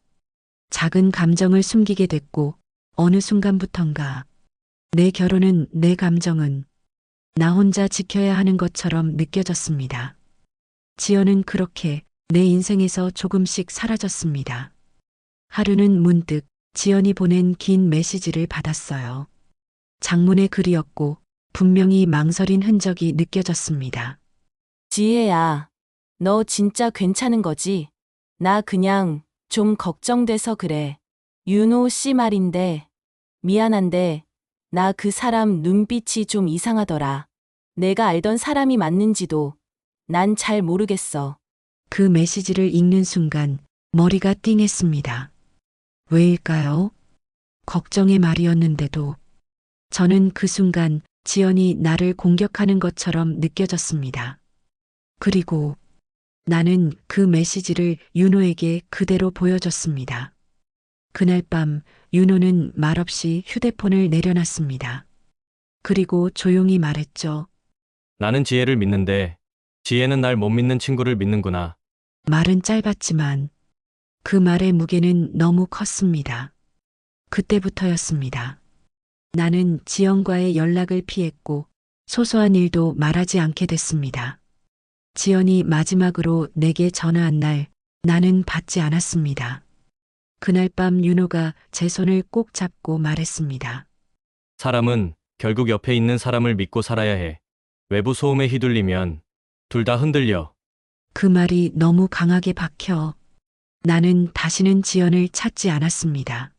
작은 감정을 숨기게 됐고 어느 순간부턴가 내 결혼은, 내 감정은 나 혼자 지켜야 하는 것처럼 느껴졌습니다. 지연은 그렇게 내 인생에서 조금씩 사라졌습니다. 하루는 문득 지연이 보낸 긴 메시지를 받았어요. 장문의 글이었고 분명히 망설인 흔적이 느껴졌습니다.
지혜야, 너 진짜 괜찮은 거지? 나 그냥 좀 걱정돼서 그래. 윤호 씨 말인데, 미안한데, 나 그 사람 눈빛이 좀 이상하더라. 내가 알던 사람이 맞는지도 난 잘 모르겠어.
그 메시지를 읽는 순간 머리가 띵했습니다. 왜일까요? 걱정의 말이었는데도 저는 그 순간 지연이 나를 공격하는 것처럼 느껴졌습니다. 그리고 나는 그 메시지를 윤호에게 그대로 보여줬습니다. 그날 밤 윤호는 말없이 휴대폰을 내려놨습니다. 그리고 조용히 말했죠.
나는 지혜를 믿는데 지혜는 날 못 믿는 친구를 믿는구나.
말은 짧았지만 그 말의 무게는 너무 컸습니다. 그때부터였습니다. 나는 지연과의 연락을 피했고 소소한 일도 말하지 않게 됐습니다. 지연이 마지막으로 내게 전화한 날 나는 받지 않았습니다. 그날 밤 윤호가 제 손을 꼭 잡고 말했습니다.
사람은 결국 옆에 있는 사람을 믿고 살아야 해. 외부 소음에 휘둘리면 둘 다 흔들려.
그 말이 너무 강하게 박혀 나는 다시는 지연을 찾지 않았습니다.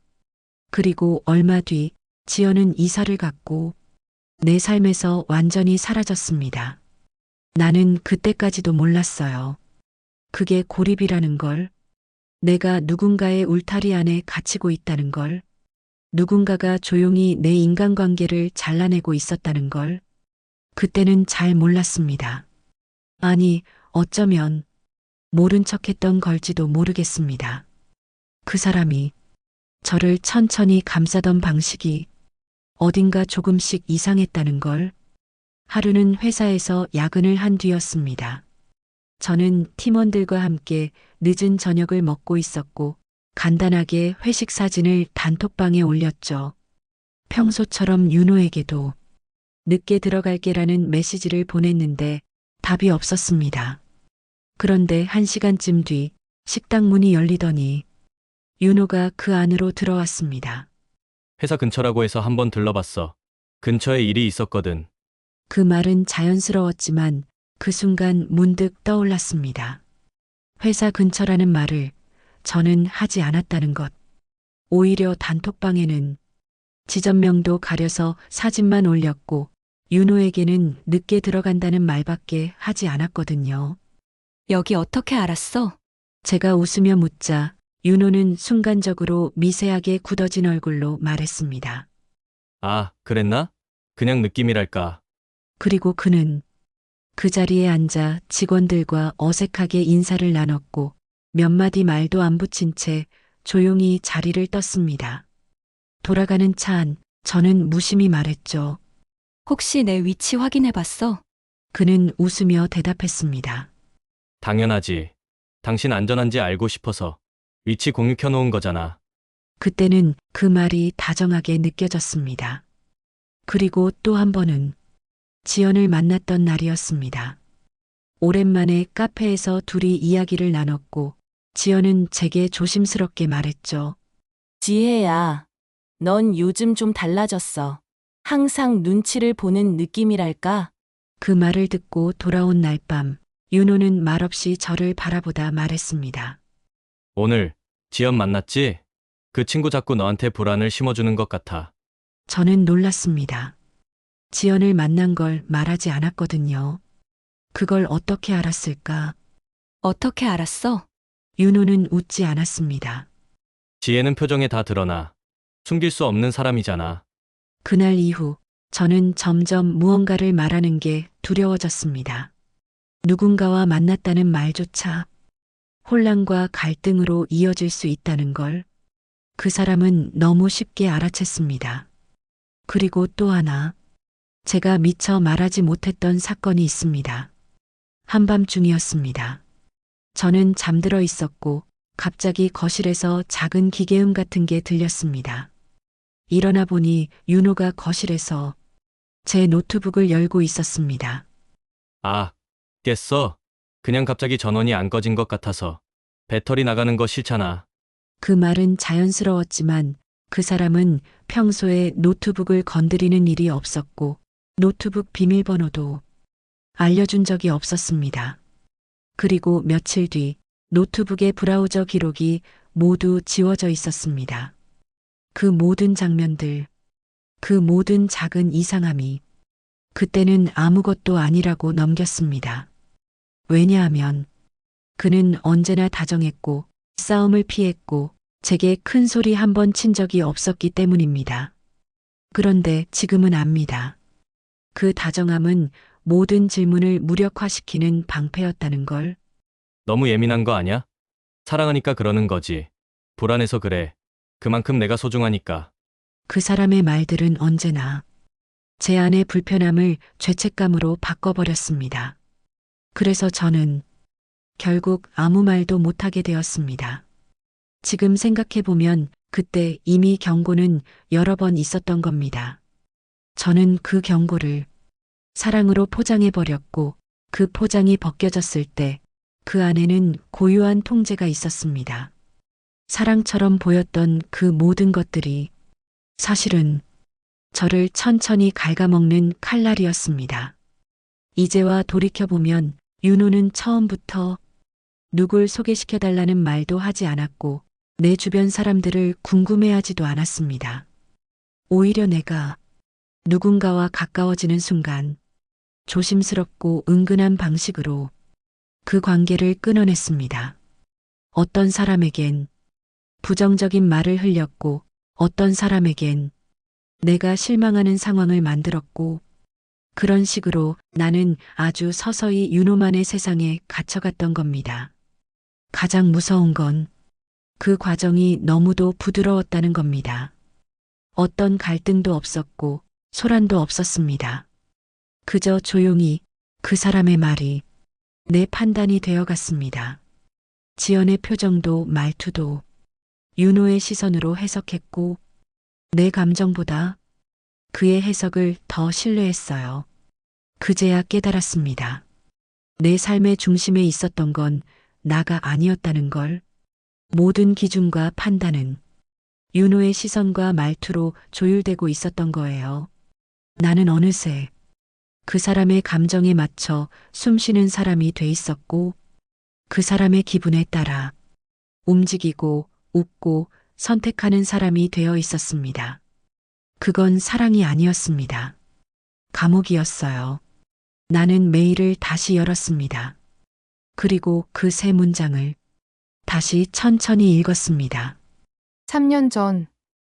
그리고 얼마 뒤 지연은 이사를 갔고 내 삶에서 완전히 사라졌습니다. 나는 그때까지도 몰랐어요. 그게 고립이라는 걸, 내가 누군가의 울타리 안에 갇히고 있다는 걸, 누군가가 조용히 내 인간관계를 잘라내고 있었다는 걸, 그때는 잘 몰랐습니다. 아니, 어쩌면 모른 척했던 걸지도 모르겠습니다. 그 사람이 저를 천천히 감싸던 방식이 어딘가 조금씩 이상했다는 걸, 하루는 회사에서 야근을 한 뒤였습니다. 저는 팀원들과 함께 늦은 저녁을 먹고 있었고 간단하게 회식 사진을 단톡방에 올렸죠. 평소처럼 윤호에게도 늦게 들어갈게라는 메시지를 보냈는데 답이 없었습니다. 그런데 1시간쯤 뒤 식당 문이 열리더니 윤호가 그 안으로 들어왔습니다.
회사 근처라고 해서 한번 들러봤어. 근처에 일이 있었거든.
그 말은 자연스러웠지만 그 순간 문득 떠올랐습니다. 회사 근처라는 말을 저는 하지 않았다는 것. 오히려 단톡방에는 지점명도 가려서 사진만 올렸고 윤호에게는 늦게 들어간다는 말밖에 하지 않았거든요.
여기 어떻게 알았어?
제가 웃으며 묻자 윤호는 순간적으로 미세하게 굳어진 얼굴로 말했습니다.
아, 그랬나? 그냥 느낌이랄까.
그리고 그는 그 자리에 앉아 직원들과 어색하게 인사를 나눴고 몇 마디 말도 안 붙인 채 조용히 자리를 떴습니다. 돌아가는 차 안 저는 무심히 말했죠.
혹시 내 위치 확인해 봤어?
그는 웃으며 대답했습니다.
당연하지. 당신 안전한지 알고 싶어서 위치 공유 켜놓은 거잖아.
그때는 그 말이 다정하게 느껴졌습니다. 그리고 또 한 번은 지연을 만났던 날이었습니다. 오랜만에 카페에서 둘이 이야기를 나눴고 지연은 제게 조심스럽게 말했죠.
지혜야, 넌 요즘 좀 달라졌어. 항상 눈치를 보는 느낌이랄까?
그 말을 듣고 돌아온 날 밤 윤호는 말없이 저를 바라보다 말했습니다.
오늘 지연 만났지? 그 친구 자꾸 너한테 불안을 심어주는 것 같아.
저는 놀랐습니다. 지연을 만난 걸 말하지 않았거든요. 그걸 어떻게 알았을까?
어떻게 알았어?
윤호는 웃지 않았습니다.
지혜는 표정에 다 드러나. 숨길 수 없는 사람이잖아.
그날 이후 저는 점점 무언가를 말하는 게 두려워졌습니다. 누군가와 만났다는 말조차 혼란과 갈등으로 이어질 수 있다는 걸 그 사람은 너무 쉽게 알아챘습니다. 그리고 또 하나, 제가 미처 말하지 못했던 사건이 있습니다. 한밤중이었습니다. 저는 잠들어 있었고 갑자기 거실에서 작은 기계음 같은 게 들렸습니다. 일어나 보니 윤호가 거실에서 제 노트북을 열고 있었습니다.
아, 깼어? 그냥 갑자기 전원이 안 꺼진 것 같아서. 배터리 나가는 거 싫잖아.
그 말은 자연스러웠지만 그 사람은 평소에 노트북을 건드리는 일이 없었고 노트북 비밀번호도 알려준 적이 없었습니다. 그리고 며칠 뒤 노트북의 브라우저 기록이 모두 지워져 있었습니다. 그 모든 장면들, 그 모든 작은 이상함이 그때는 아무것도 아니라고 넘겼습니다. 왜냐하면 그는 언제나 다정했고 싸움을 피했고 제게 큰 소리 한 번 친 적이 없었기 때문입니다. 그런데 지금은 압니다. 그 다정함은 모든 질문을 무력화시키는 방패였다는 걸.
너무 예민한 거 아냐? 사랑하니까 그러는 거지. 불안해서 그래. 그만큼 내가 소중하니까.
그 사람의 말들은 언제나 제 안의 불편함을 죄책감으로 바꿔버렸습니다. 그래서 저는 결국 아무 말도 못하게 되었습니다. 지금 생각해보면 그때 이미 경고는 여러 번 있었던 겁니다. 저는 그 경고를 사랑으로 포장해버렸고 그 포장이 벗겨졌을 때 그 안에는 고유한 통제가 있었습니다. 사랑처럼 보였던 그 모든 것들이 사실은 저를 천천히 갉아먹는 칼날이었습니다. 이제와 돌이켜보면 윤호는 처음부터 누굴 소개시켜달라는 말도 하지 않았고 내 주변 사람들을 궁금해하지도 않았습니다. 오히려 내가 누군가와 가까워지는 순간 조심스럽고 은근한 방식으로 그 관계를 끊어냈습니다. 어떤 사람에겐 부정적인 말을 흘렸고 어떤 사람에겐 내가 실망하는 상황을 만들었고 그런 식으로 나는 아주 서서히 윤호만의 세상에 갇혀갔던 겁니다. 가장 무서운 건 그 과정이 너무도 부드러웠다는 겁니다. 어떤 갈등도 없었고 소란도 없었습니다. 그저 조용히 그 사람의 말이 내 판단이 되어갔습니다. 지연의 표정도 말투도 윤호의 시선으로 해석했고 내 감정보다 그의 해석을 더 신뢰했어요. 그제야 깨달았습니다. 내 삶의 중심에 있었던 건 나가 아니었다는 걸. 모든 기준과 판단은 윤호의 시선과 말투로 조율되고 있었던 거예요. 나는 어느새 그 사람의 감정에 맞춰 숨쉬는 사람이 돼 있었고 그 사람의 기분에 따라 움직이고 웃고 선택하는 사람이 되어 있었습니다. 그건 사랑이 아니었습니다. 감옥이었어요. 나는 메일을 다시 열었습니다. 그리고 그 세 문장을 다시 천천히 읽었습니다.
3년 전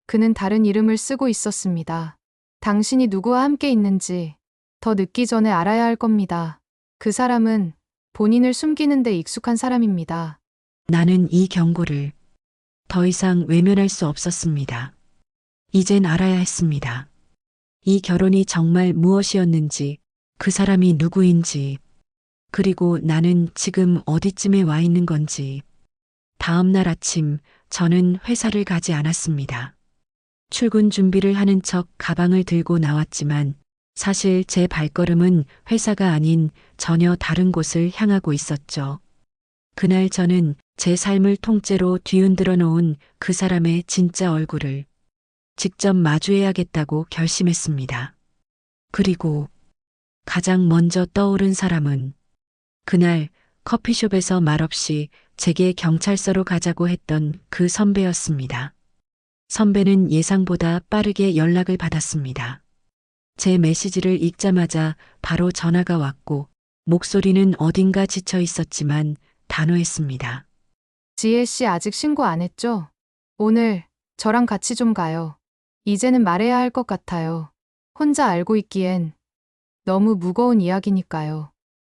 그는 다른 이름을 쓰고 있었습니다. 당신이 누구와 함께 있는지 더 늦기 전에 알아야 할 겁니다. 그 사람은 본인을 숨기는 데 익숙한 사람입니다.
나는 이 경고를 더 이상 외면할 수 없었습니다. 이젠 알아야 했습니다. 이 결혼이 정말 무엇이었는지, 그 사람이 누구인지, 그리고 나는 지금 어디쯤에 와 있는 건지. 다음 날 아침 저는 회사를 가지 않았습니다. 출근 준비를 하는 척 가방을 들고 나왔지만 사실 제 발걸음은 회사가 아닌 전혀 다른 곳을 향하고 있었죠. 그날 저는 제 삶을 통째로 뒤흔들어 놓은 그 사람의 진짜 얼굴을 직접 마주해야겠다고 결심했습니다. 그리고 가장 먼저 떠오른 사람은 그날 커피숍에서 말없이 제게 경찰서로 가자고 했던 그 선배였습니다. 선배는 예상보다 빠르게 연락을 받았습니다. 제 메시지를 읽자마자 바로 전화가 왔고 목소리는 어딘가 지쳐 있었지만 단호했습니다.
지혜 씨 아직 신고 안 했죠? 오늘 저랑 같이 좀 가요. 이제는 말해야 할 것 같아요. 혼자 알고 있기엔 너무 무거운 이야기니까요.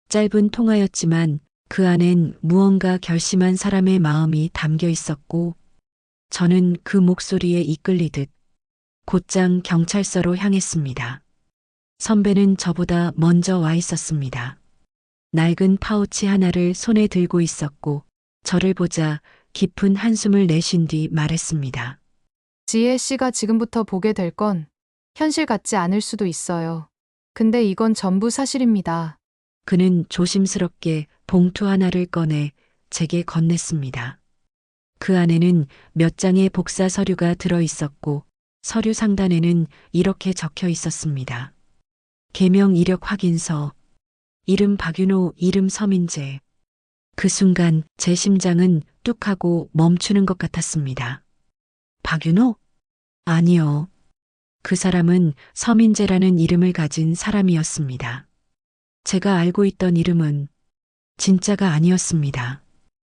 짧은 통화였지만 그 안엔 무언가 결심한 사람의 마음이 담겨 있었고 저는 그 목소리에 이끌리듯 곧장 경찰서로 향했습니다. 선배는 저보다 먼저 와 있었습니다. 낡은 파우치 하나를 손에 들고 있었고 저를 보자 깊은 한숨을 내쉰 뒤 말했습니다.
지혜 씨가 지금부터 보게 될 건 현실 같지 않을 수도 있어요. 근데 이건 전부 사실입니다.
그는 조심스럽게 봉투 하나를 꺼내 제게 건넸습니다. 그 안에는 몇 장의 복사 서류가 들어 있었고 서류 상단에는 이렇게 적혀 있었습니다. 개명 이력 확인서, 이름 박윤호, 이름 서민재. 그 순간 제 심장은 뚝 하고 멈추는 것 같았습니다. 박윤호? 아니요. 그 사람은 서민재라는 이름을 가진 사람이었습니다. 제가 알고 있던 이름은 진짜가 아니었습니다.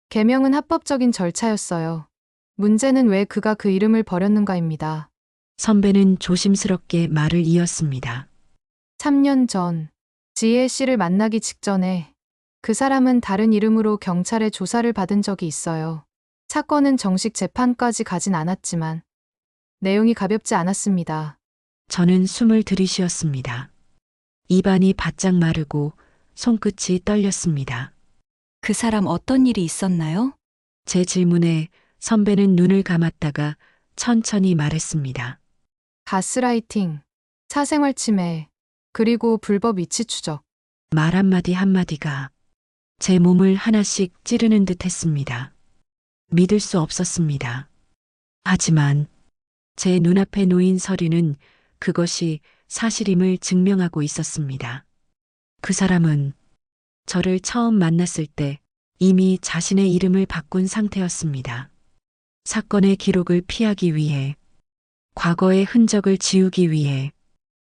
개명은 합법적인 절차였어요. 문제는 왜 그가 그 이름을 버렸는가입니다.
선배는 조심스럽게 말을 이었습니다.
3년 전 지혜 씨를 만나기 직전에 그 사람은 다른 이름으로 경찰에 조사를 받은 적이 있어요. 사건은 정식 재판까지 가진 않았지만 내용이 가볍지 않았습니다.
저는 숨을 들이쉬었습니다. 입안이 바짝 마르고 손끝이 떨렸습니다.
그 사람 어떤 일이 있었나요?
제 질문에 선배는 눈을 감았다가 천천히 말했습니다.
가스라이팅, 사생활 침해, 그리고 불법 위치 추적.
말 한마디 한마디가 제 몸을 하나씩 찌르는 듯 했습니다. 믿을 수 없었습니다. 하지만 제 눈앞에 놓인 서류는 그것이 사실임을 증명하고 있었습니다. 그 사람은 저를 처음 만났을 때 이미 자신의 이름을 바꾼 상태였습니다. 사건의 기록을 피하기 위해, 과거의 흔적을 지우기 위해,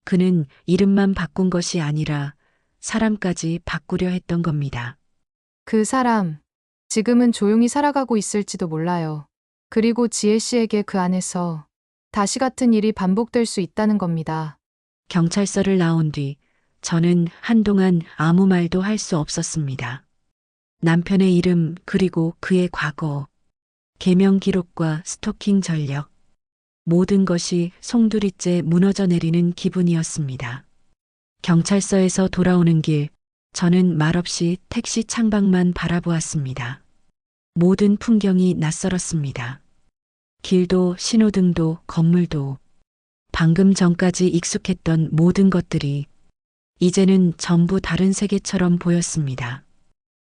그는 이름만 바꾼 것이 아니라 사람까지 바꾸려 했던 겁니다.
그 사람, 지금은 조용히 살아가고 있을지도 몰라요. 그리고 지혜 씨에게 그 안에서 다시 같은 일이 반복될 수 있다는 겁니다.
경찰서를 나온 뒤 저는 한동안 아무 말도 할 수 없었습니다. 남편의 이름 그리고 그의 과거, 개명 기록과 스토킹 전력, 모든 것이 송두리째 무너져 내리는 기분이었습니다. 경찰서에서 돌아오는 길, 저는 말없이 택시 창밖만 바라보았습니다. 모든 풍경이 낯설었습니다. 길도 신호등도 건물도 방금 전까지 익숙했던 모든 것들이 이제는 전부 다른 세계처럼 보였습니다.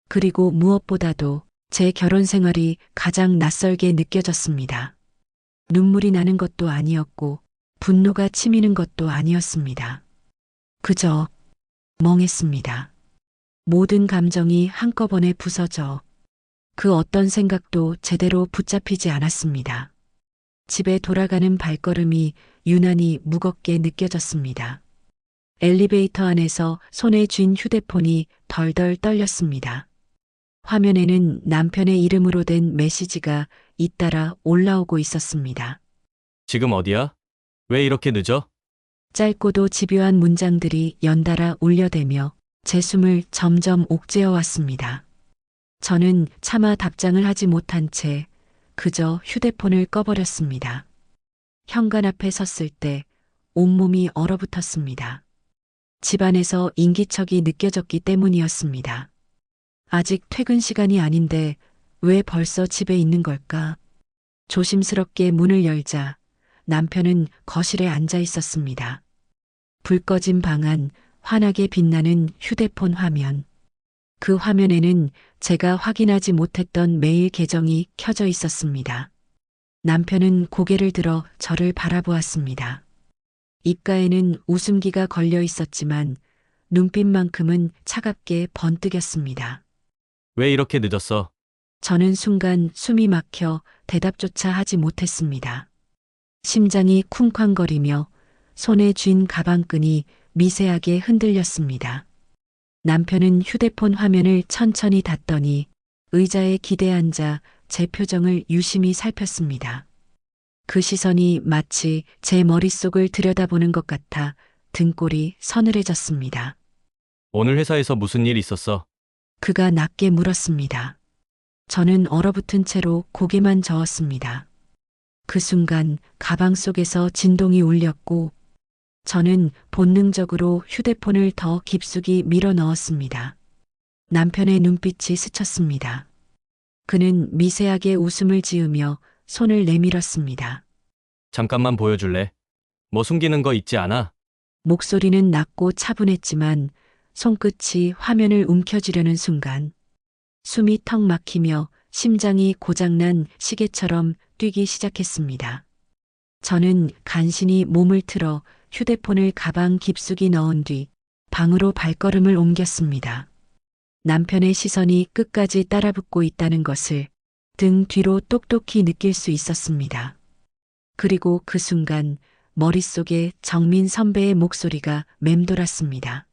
그리고 무엇보다도 제 결혼 생활이 가장 낯설게 느껴졌습니다. 눈물이 나는 것도 아니었고 분노가 치미는 것도 아니었습니다. 그저 멍했습니다. 모든 감정이 한꺼번에 부서져 그 어떤 생각도 제대로 붙잡히지 않았습니다. 집에 돌아가는 발걸음이 유난히 무겁게 느껴졌습니다. 엘리베이터 안에서 손에 쥔 휴대폰이 덜덜 떨렸습니다. 화면에는 남편의 이름으로 된 메시지가 잇따라 올라오고 있었습니다.
지금 어디야? 왜 이렇게 늦어?
짧고도 집요한 문장들이 연달아 울려대며 제 숨을 점점 옥죄어 왔습니다. 저는 차마 답장을 하지 못한 채 그저 휴대폰을 꺼버렸습니다. 현관 앞에 섰을 때 온몸이 얼어붙었습니다. 집안에서 인기척이 느껴졌기 때문이었습니다. 아직 퇴근 시간이 아닌데 왜 벌써 집에 있는 걸까? 조심스럽게 문을 열자 남편은 거실에 앉아 있었습니다. 불 꺼진 방 안 환하게 빛나는 휴대폰 화면. 그 화면에는 제가 확인하지 못했던 메일 계정이 켜져 있었습니다. 남편은 고개를 들어 저를 바라보았습니다. 입가에는 웃음기가 걸려 있었지만 눈빛만큼은 차갑게 번뜩였습니다.
왜 이렇게 늦었어?
저는 순간 숨이 막혀 대답조차 하지 못했습니다. 심장이 쿵쾅거리며 손에 쥔 가방끈이 미세하게 흔들렸습니다. 남편은 휴대폰 화면을 천천히 닫더니 의자에 기대 앉아 제 표정을 유심히 살폈습니다. 그 시선이 마치 제 머릿속을 들여다보는 것 같아 등골이 서늘해졌습니다.
오늘 회사에서 무슨 일 있었어?
그가 낮게 물었습니다. 저는 얼어붙은 채로 고개만 저었습니다. 그 순간 가방 속에서 진동이 울렸고 저는 본능적으로 휴대폰을 더 깊숙이 밀어 넣었습니다. 남편의 눈빛이 스쳤습니다. 그는 미세하게 웃음을 지으며 손을 내밀었습니다.
잠깐만 보여줄래? 뭐 숨기는 거 있지 않아?
목소리는 낮고 차분했지만 손끝이 화면을 움켜쥐려는 순간 숨이 턱 막히며 심장이 고장난 시계처럼 뛰기 시작했습니다. 저는 간신히 몸을 틀어 휴대폰을 가방 깊숙이 넣은 뒤 방으로 발걸음을 옮겼습니다. 남편의 시선이 끝까지 따라붙고 있다는 것을 등 뒤로 똑똑히 느낄 수 있었습니다. 그리고 그 순간 머릿속에 정민 선배의 목소리가 맴돌았습니다.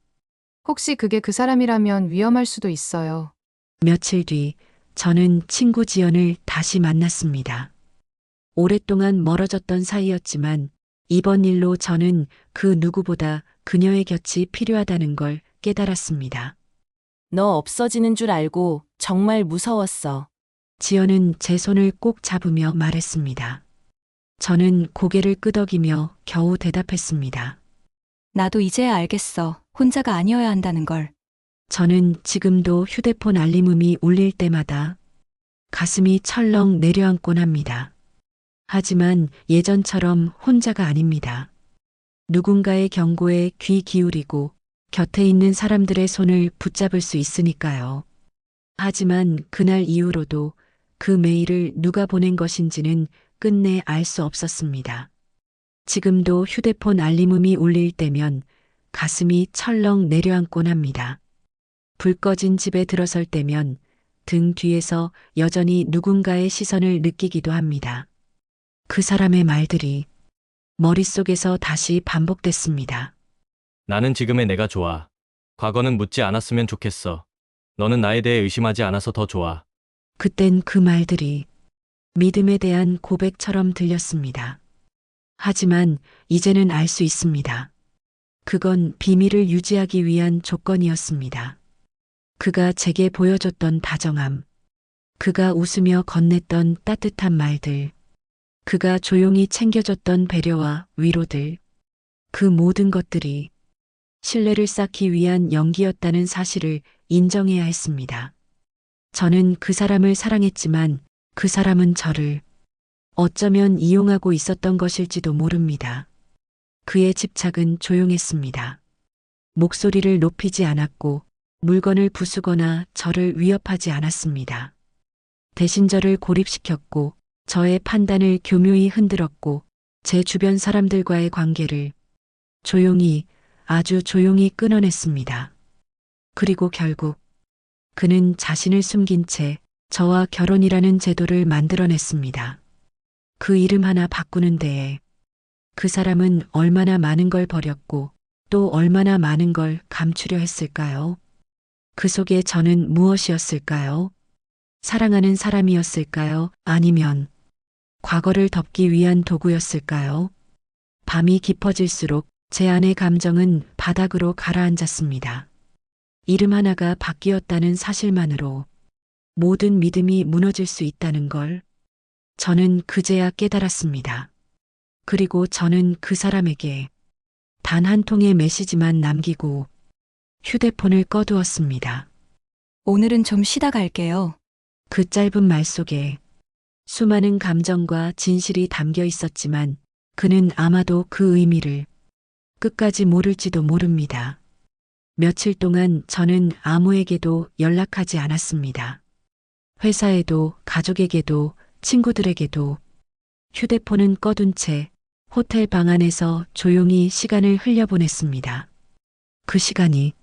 혹시 그게 그 사람이라면 위험할 수도 있어요.
며칠 뒤 저는 친구 지연을 다시 만났습니다. 오랫동안 멀어졌던 사이였지만 이번 일로 저는 그 누구보다 그녀의 곁이 필요하다는 걸 깨달았습니다.
너 없어지는 줄 알고 정말 무서웠어.
지연은 제 손을 꼭 잡으며 말했습니다. 저는 고개를 끄덕이며 겨우 대답했습니다.
나도 이제야 알겠어. 혼자가 아니어야 한다는 걸.
저는 지금도 휴대폰 알림음이 울릴 때마다 가슴이 철렁 내려앉곤 합니다. 하지만 예전처럼 혼자가 아닙니다. 누군가의 경고에 귀 기울이고 곁에 있는 사람들의 손을 붙잡을 수 있으니까요. 하지만 그날 이후로도 그 메일을 누가 보낸 것인지는 끝내 알 수 없었습니다. 지금도 휴대폰 알림음이 울릴 때면 가슴이 철렁 내려앉곤 합니다. 불 꺼진 집에 들어설 때면 등 뒤에서 여전히 누군가의 시선을 느끼기도 합니다. 그 사람의 말들이 머릿속에서 다시 반복됐습니다.
나는 지금의 내가 좋아. 과거는 묻지 않았으면 좋겠어. 너는 나에 대해 의심하지 않아서 더 좋아.
그땐 그 말들이 믿음에 대한 고백처럼 들렸습니다. 하지만 이제는 알 수 있습니다. 그건 비밀을 유지하기 위한 조건이었습니다. 그가 제게 보여줬던 다정함, 그가 웃으며 건넸던 따뜻한 말들, 그가 조용히 챙겨줬던 배려와 위로들, 그 모든 것들이 신뢰를 쌓기 위한 연기였다는 사실을 인정해야 했습니다. 저는 그 사람을 사랑했지만 그 사람은 저를 어쩌면 이용하고 있었던 것일지도 모릅니다. 그의 집착은 조용했습니다. 목소리를 높이지 않았고 물건을 부수거나 저를 위협하지 않았습니다. 대신 저를 고립시켰고 저의 판단을 교묘히 흔들었고 제 주변 사람들과의 관계를 조용히, 아주 조용히 끊어냈습니다. 그리고 결국 그는 자신을 숨긴 채 저와 결혼이라는 제도를 만들어냈습니다. 그 이름 하나 바꾸는 데에 그 사람은 얼마나 많은 걸 버렸고 또 얼마나 많은 걸 감추려 했을까요? 그 속에 저는 무엇이었을까요? 사랑하는 사람이었을까요? 아니면 과거를 덮기 위한 도구였을까요? 밤이 깊어질수록 제 안의 감정은 바닥으로 가라앉았습니다. 이름 하나가 바뀌었다는 사실만으로 모든 믿음이 무너질 수 있다는 걸 저는 그제야 깨달았습니다. 그리고 저는 그 사람에게 단 한 통의 메시지만 남기고 휴대폰을 꺼두었습니다.
오늘은 좀 쉬다 갈게요.
그 짧은 말 속에 수많은 감정과 진실이 담겨 있었지만 그는 아마도 그 의미를 끝까지 모를지도 모릅니다. 며칠 동안 저는 아무에게도 연락하지 않았습니다. 회사에도, 가족에게도, 친구들에게도 휴대폰은 꺼둔 채 호텔 방 안에서 조용히 시간을 흘려보냈습니다. 그 시간이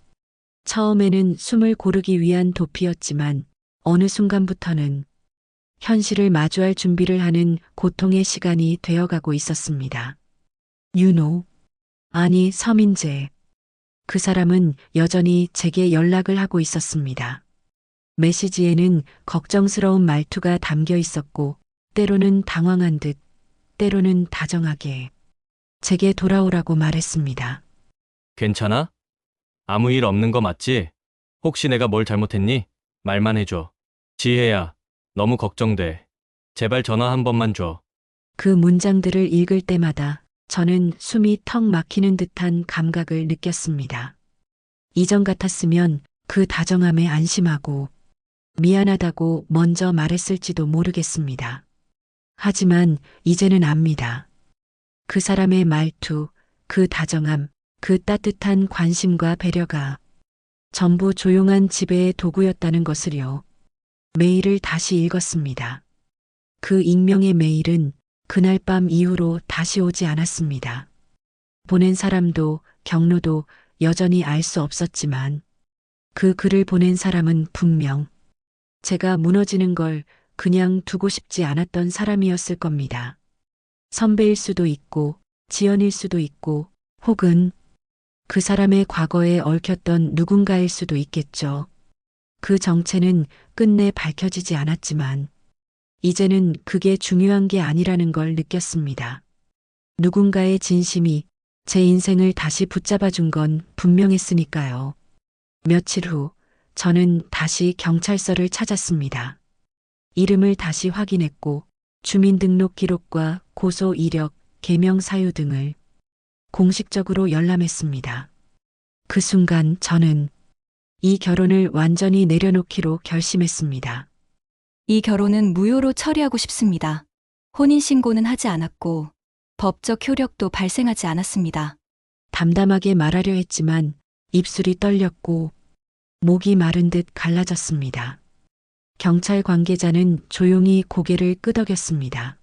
처음에는 숨을 고르기 위한 도피였지만 어느 순간부터는 현실을 마주할 준비를 하는 고통의 시간이 되어가고 있었습니다. 윤호, 아니 서민재. 그 사람은 여전히 제게 연락을 하고 있었습니다. 메시지에는 걱정스러운 말투가 담겨 있었고 때로는 당황한 듯, 때로는 다정하게 제게 돌아오라고 말했습니다.
괜찮아? 아무 일 없는 거 맞지? 혹시 내가 뭘 잘못했니? 말만 해줘. 지혜야, 너무 걱정돼. 제발 전화 한 번만 줘.
그 문장들을 읽을 때마다 저는 숨이 턱 막히는 듯한 감각을 느꼈습니다. 이전 같았으면 그 다정함에 안심하고 미안하다고 먼저 말했을지도 모르겠습니다. 하지만 이제는 압니다. 그 사람의 말투, 그 다정함, 그 따뜻한 관심과 배려가 전부 조용한 지배의 도구였다는 것을요. 메일을 다시 읽었습니다. 그 익명의 메일은 그날 밤 이후로 다시 오지 않았습니다. 보낸 사람도 경로도 여전히 알 수 없었지만 그 글을 보낸 사람은 분명 제가 무너지는 걸 그냥 두고 싶지 않았던 사람이었을 겁니다. 선배일 수도 있고 지연일 수도 있고 혹은 그 사람의 과거에 얽혔던 누군가일 수도 있겠죠. 그 정체는 끝내 밝혀지지 않았지만 이제는 그게 중요한 게 아니라는 걸 느꼈습니다. 누군가의 진심이 제 인생을 다시 붙잡아준 건 분명했으니까요. 며칠 후 저는 다시 경찰서를 찾았습니다. 이름을 다시 확인했고 주민등록 기록과 고소 이력, 개명 사유 등을 공식적으로 열람했습니다. 그 순간 저는 이 결혼을 완전히 내려놓기로 결심했습니다.
이 결혼은 무효로 처리하고 싶습니다. 혼인신고는 하지 않았고 법적 효력도 발생하지 않았습니다.
담담하게 말하려 했지만 입술이 떨렸고 목이 마른 듯 갈라졌습니다. 경찰 관계자는 조용히 고개를 끄덕였습니다.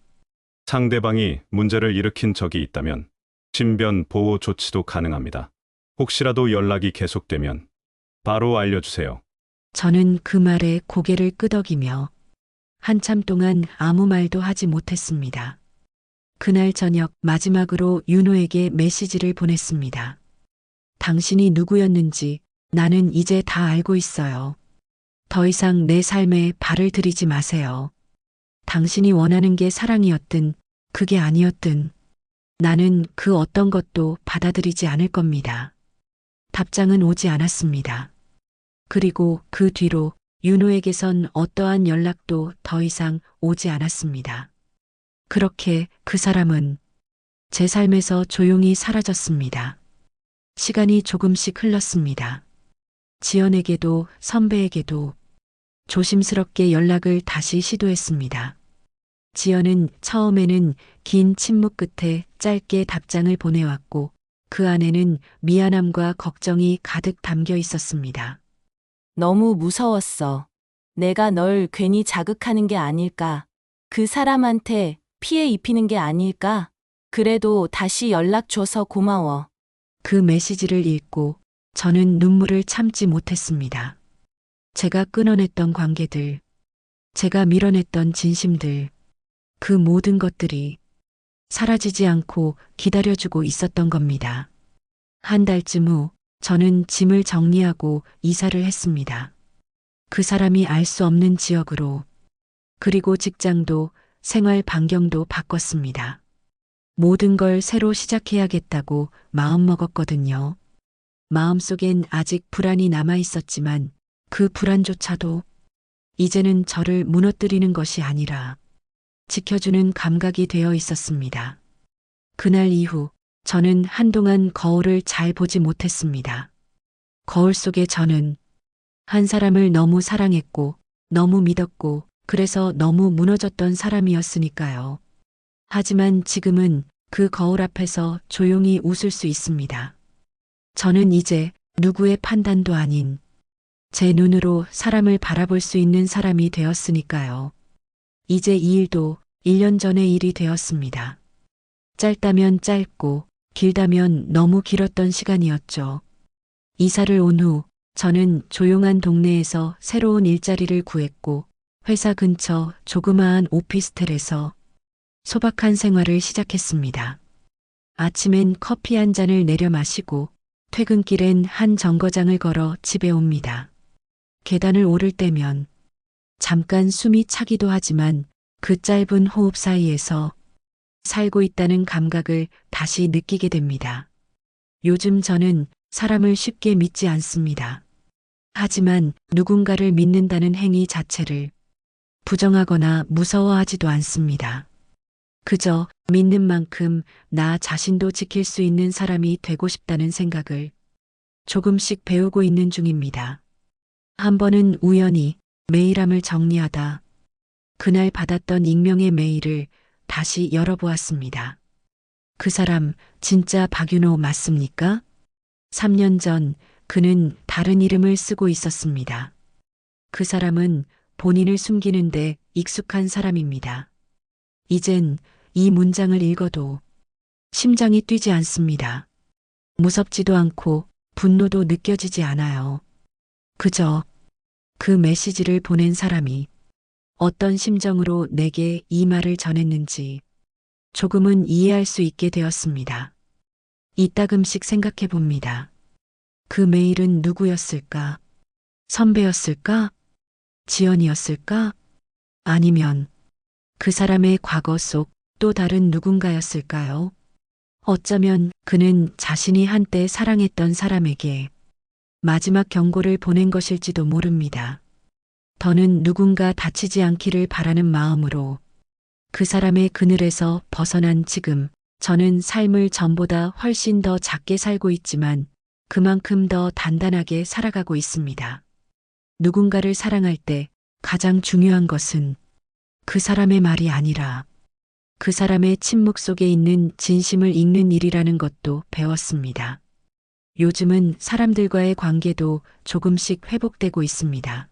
상대방이 문제를 일으킨 적이 있다면 신변 보호 조치도 가능합니다. 혹시라도 연락이 계속되면 바로 알려주세요.
저는 그 말에 고개를 끄덕이며 한참 동안 아무 말도 하지 못했습니다. 그날 저녁 마지막으로 윤호에게 메시지를 보냈습니다. 당신이 누구였는지 나는 이제 다 알고 있어요. 더 이상 내 삶에 발을 들이지 마세요. 당신이 원하는 게 사랑이었든 그게 아니었든 나는 그 어떤 것도 받아들이지 않을 겁니다. 답장은 오지 않았습니다. 그리고 그 뒤로 윤호에게선 어떠한 연락도 더 이상 오지 않았습니다. 그렇게 그 사람은 제 삶에서 조용히 사라졌습니다. 시간이 조금씩 흘렀습니다. 지연에게도 선배에게도 조심스럽게 연락을 다시 시도했습니다. 지연은 처음에는 긴 침묵 끝에 짧게 답장을 보내왔고 그 안에는 미안함과 걱정이 가득 담겨 있었습니다.
너무 무서웠어. 내가 널 괜히 자극하는 게 아닐까? 그 사람한테 피해 입히는 게 아닐까? 그래도 다시 연락 줘서 고마워.
그 메시지를 읽고 저는 눈물을 참지 못했습니다. 제가 끊어냈던 관계들, 제가 밀어냈던 진심들, 그 모든 것들이 사라지지 않고 기다려주고 있었던 겁니다. 한 달쯤 후 저는 짐을 정리하고 이사를 했습니다. 그 사람이 알 수 없는 지역으로, 그리고 직장도 생활 반경도 바꿨습니다. 모든 걸 새로 시작해야겠다고 마음먹었거든요. 마음속엔 아직 불안이 남아 있었지만 그 불안조차도 이제는 저를 무너뜨리는 것이 아니라 지켜주는 감각이 되어 있었습니다. 그날 이후 저는 한동안 거울을 잘 보지 못했습니다. 거울 속에 저는 한 사람을 너무 사랑했고 너무 믿었고 그래서 너무 무너졌던 사람이었으니까요. 하지만 지금은 그 거울 앞에서 조용히 웃을 수 있습니다. 저는 이제 누구의 판단도 아닌 제 눈으로 사람을 바라볼 수 있는 사람이 되었으니까요. 이제 이 일도 1년 전의 일이 되었습니다. 짧다면 짧고 길다면 너무 길었던 시간이었죠. 이사를 온 후 저는 조용한 동네에서 새로운 일자리를 구했고 회사 근처 조그마한 오피스텔에서 소박한 생활을 시작했습니다. 아침엔 커피 한 잔을 내려 마시고 퇴근길엔 한 정거장을 걸어 집에 옵니다. 계단을 오를 때면 잠깐 숨이 차기도 하지만 그 짧은 호흡 사이에서 살고 있다는 감각을 다시 느끼게 됩니다. 요즘 저는 사람을 쉽게 믿지 않습니다. 하지만 누군가를 믿는다는 행위 자체를 부정하거나 무서워하지도 않습니다. 그저 믿는 만큼 나 자신도 지킬 수 있는 사람이 되고 싶다는 생각을 조금씩 배우고 있는 중입니다. 한 번은 우연히 메일함을 정리하다 그날 받았던 익명의 메일을 다시 열어보았습니다. 그 사람 진짜 박윤호 맞습니까? 3년 전 그는 다른 이름을 쓰고 있었습니다. 그 사람은 본인을 숨기는데 익숙한 사람입니다. 이젠 이 문장을 읽어도 심장이 뛰지 않습니다. 무섭지도 않고 분노도 느껴지지 않아요. 그저 그 메시지를 보낸 사람이 어떤 심정으로 내게 이 말을 전했는지 조금은 이해할 수 있게 되었습니다. 이따금씩 생각해 봅니다. 그 메일은 누구였을까? 선배였을까? 지연이었을까? 아니면 그 사람의 과거 속 또 다른 누군가였을까요? 어쩌면 그는 자신이 한때 사랑했던 사람에게 마지막 경고를 보낸 것일지도 모릅니다. 더는 누군가 다치지 않기를 바라는 마음으로 그 사람의 그늘에서 벗어난 지금 저는 삶을 전보다 훨씬 더 작게 살고 있지만 그만큼 더 단단하게 살아가고 있습니다. 누군가를 사랑할 때 가장 중요한 것은 그 사람의 말이 아니라 그 사람의 침묵 속에 있는 진심을 읽는 일이라는 것도 배웠습니다. 요즘은 사람들과의 관계도 조금씩 회복되고 있습니다.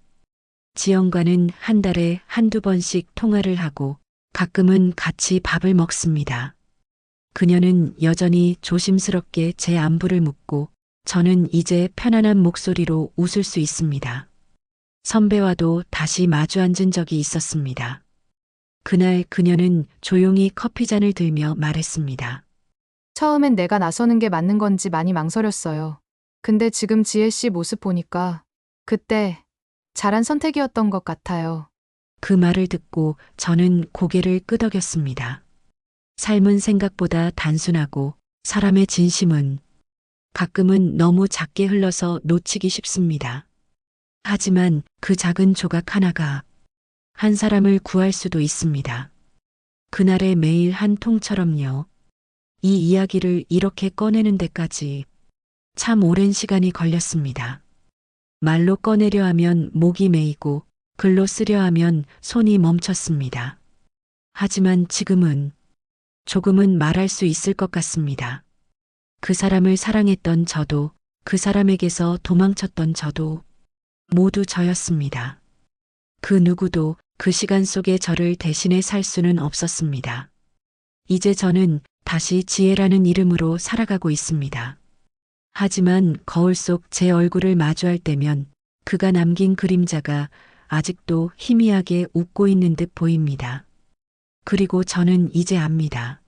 지연과는 한 달에 한두 번씩 통화를 하고 가끔은 같이 밥을 먹습니다. 그녀는 여전히 조심스럽게 제 안부를 묻고 저는 이제 편안한 목소리로 웃을 수 있습니다. 선배와도 다시 마주 앉은 적이 있었습니다. 그날 그녀는 조용히 커피잔을 들며 말했습니다.
처음엔 내가 나서는 게 맞는 건지 많이 망설였어요. 근데 지금 지혜 씨 모습 보니까 그때 잘한 선택이었던 것 같아요.
그 말을 듣고 저는 고개를 끄덕였습니다. 삶은 생각보다 단순하고 사람의 진심은 가끔은 너무 작게 흘러서 놓치기 쉽습니다. 하지만 그 작은 조각 하나가 한 사람을 구할 수도 있습니다. 그날의 매일 한 통처럼요. 이 이야기를 이렇게 꺼내는 데까지 참 오랜 시간이 걸렸습니다. 말로 꺼내려 하면 목이 메이고 글로 쓰려 하면 손이 멈췄습니다. 하지만 지금은 조금은 말할 수 있을 것 같습니다. 그 사람을 사랑했던 저도, 그 사람에게서 도망쳤던 저도 모두 저였습니다. 그 누구도 그 시간 속에 저를 대신해 살 수는 없었습니다. 이제 저는 다시 지혜라는 이름으로 살아가고 있습니다. 하지만 거울 속 제 얼굴을 마주할 때면 그가 남긴 그림자가 아직도 희미하게 웃고 있는 듯 보입니다. 그리고 저는 이제 압니다.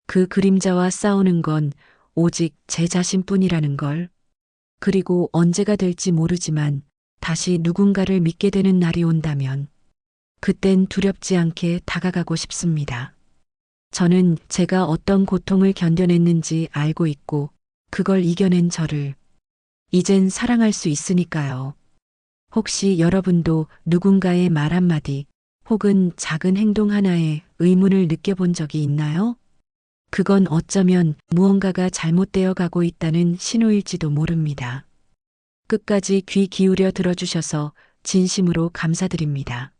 그 그림자와 싸우는 건 오직 제 자신뿐이라는 걸. 그리고 언제가 될지 모르지만 다시 누군가를 믿게 되는 날이 온다면 그땐 두렵지 않게 다가가고 싶습니다. 저는 제가 어떤 고통을 견뎌냈는지 알고 있고 그걸 이겨낸 저를 이젠 사랑할 수 있으니까요. 혹시 여러분도 누군가의 말 한마디 혹은 작은 행동 하나에 의문을 느껴본 적이 있나요? 그건 어쩌면 무언가가 잘못되어 가고 있다는 신호일지도 모릅니다. 끝까지 귀 기울여 들어주셔서 진심으로 감사드립니다.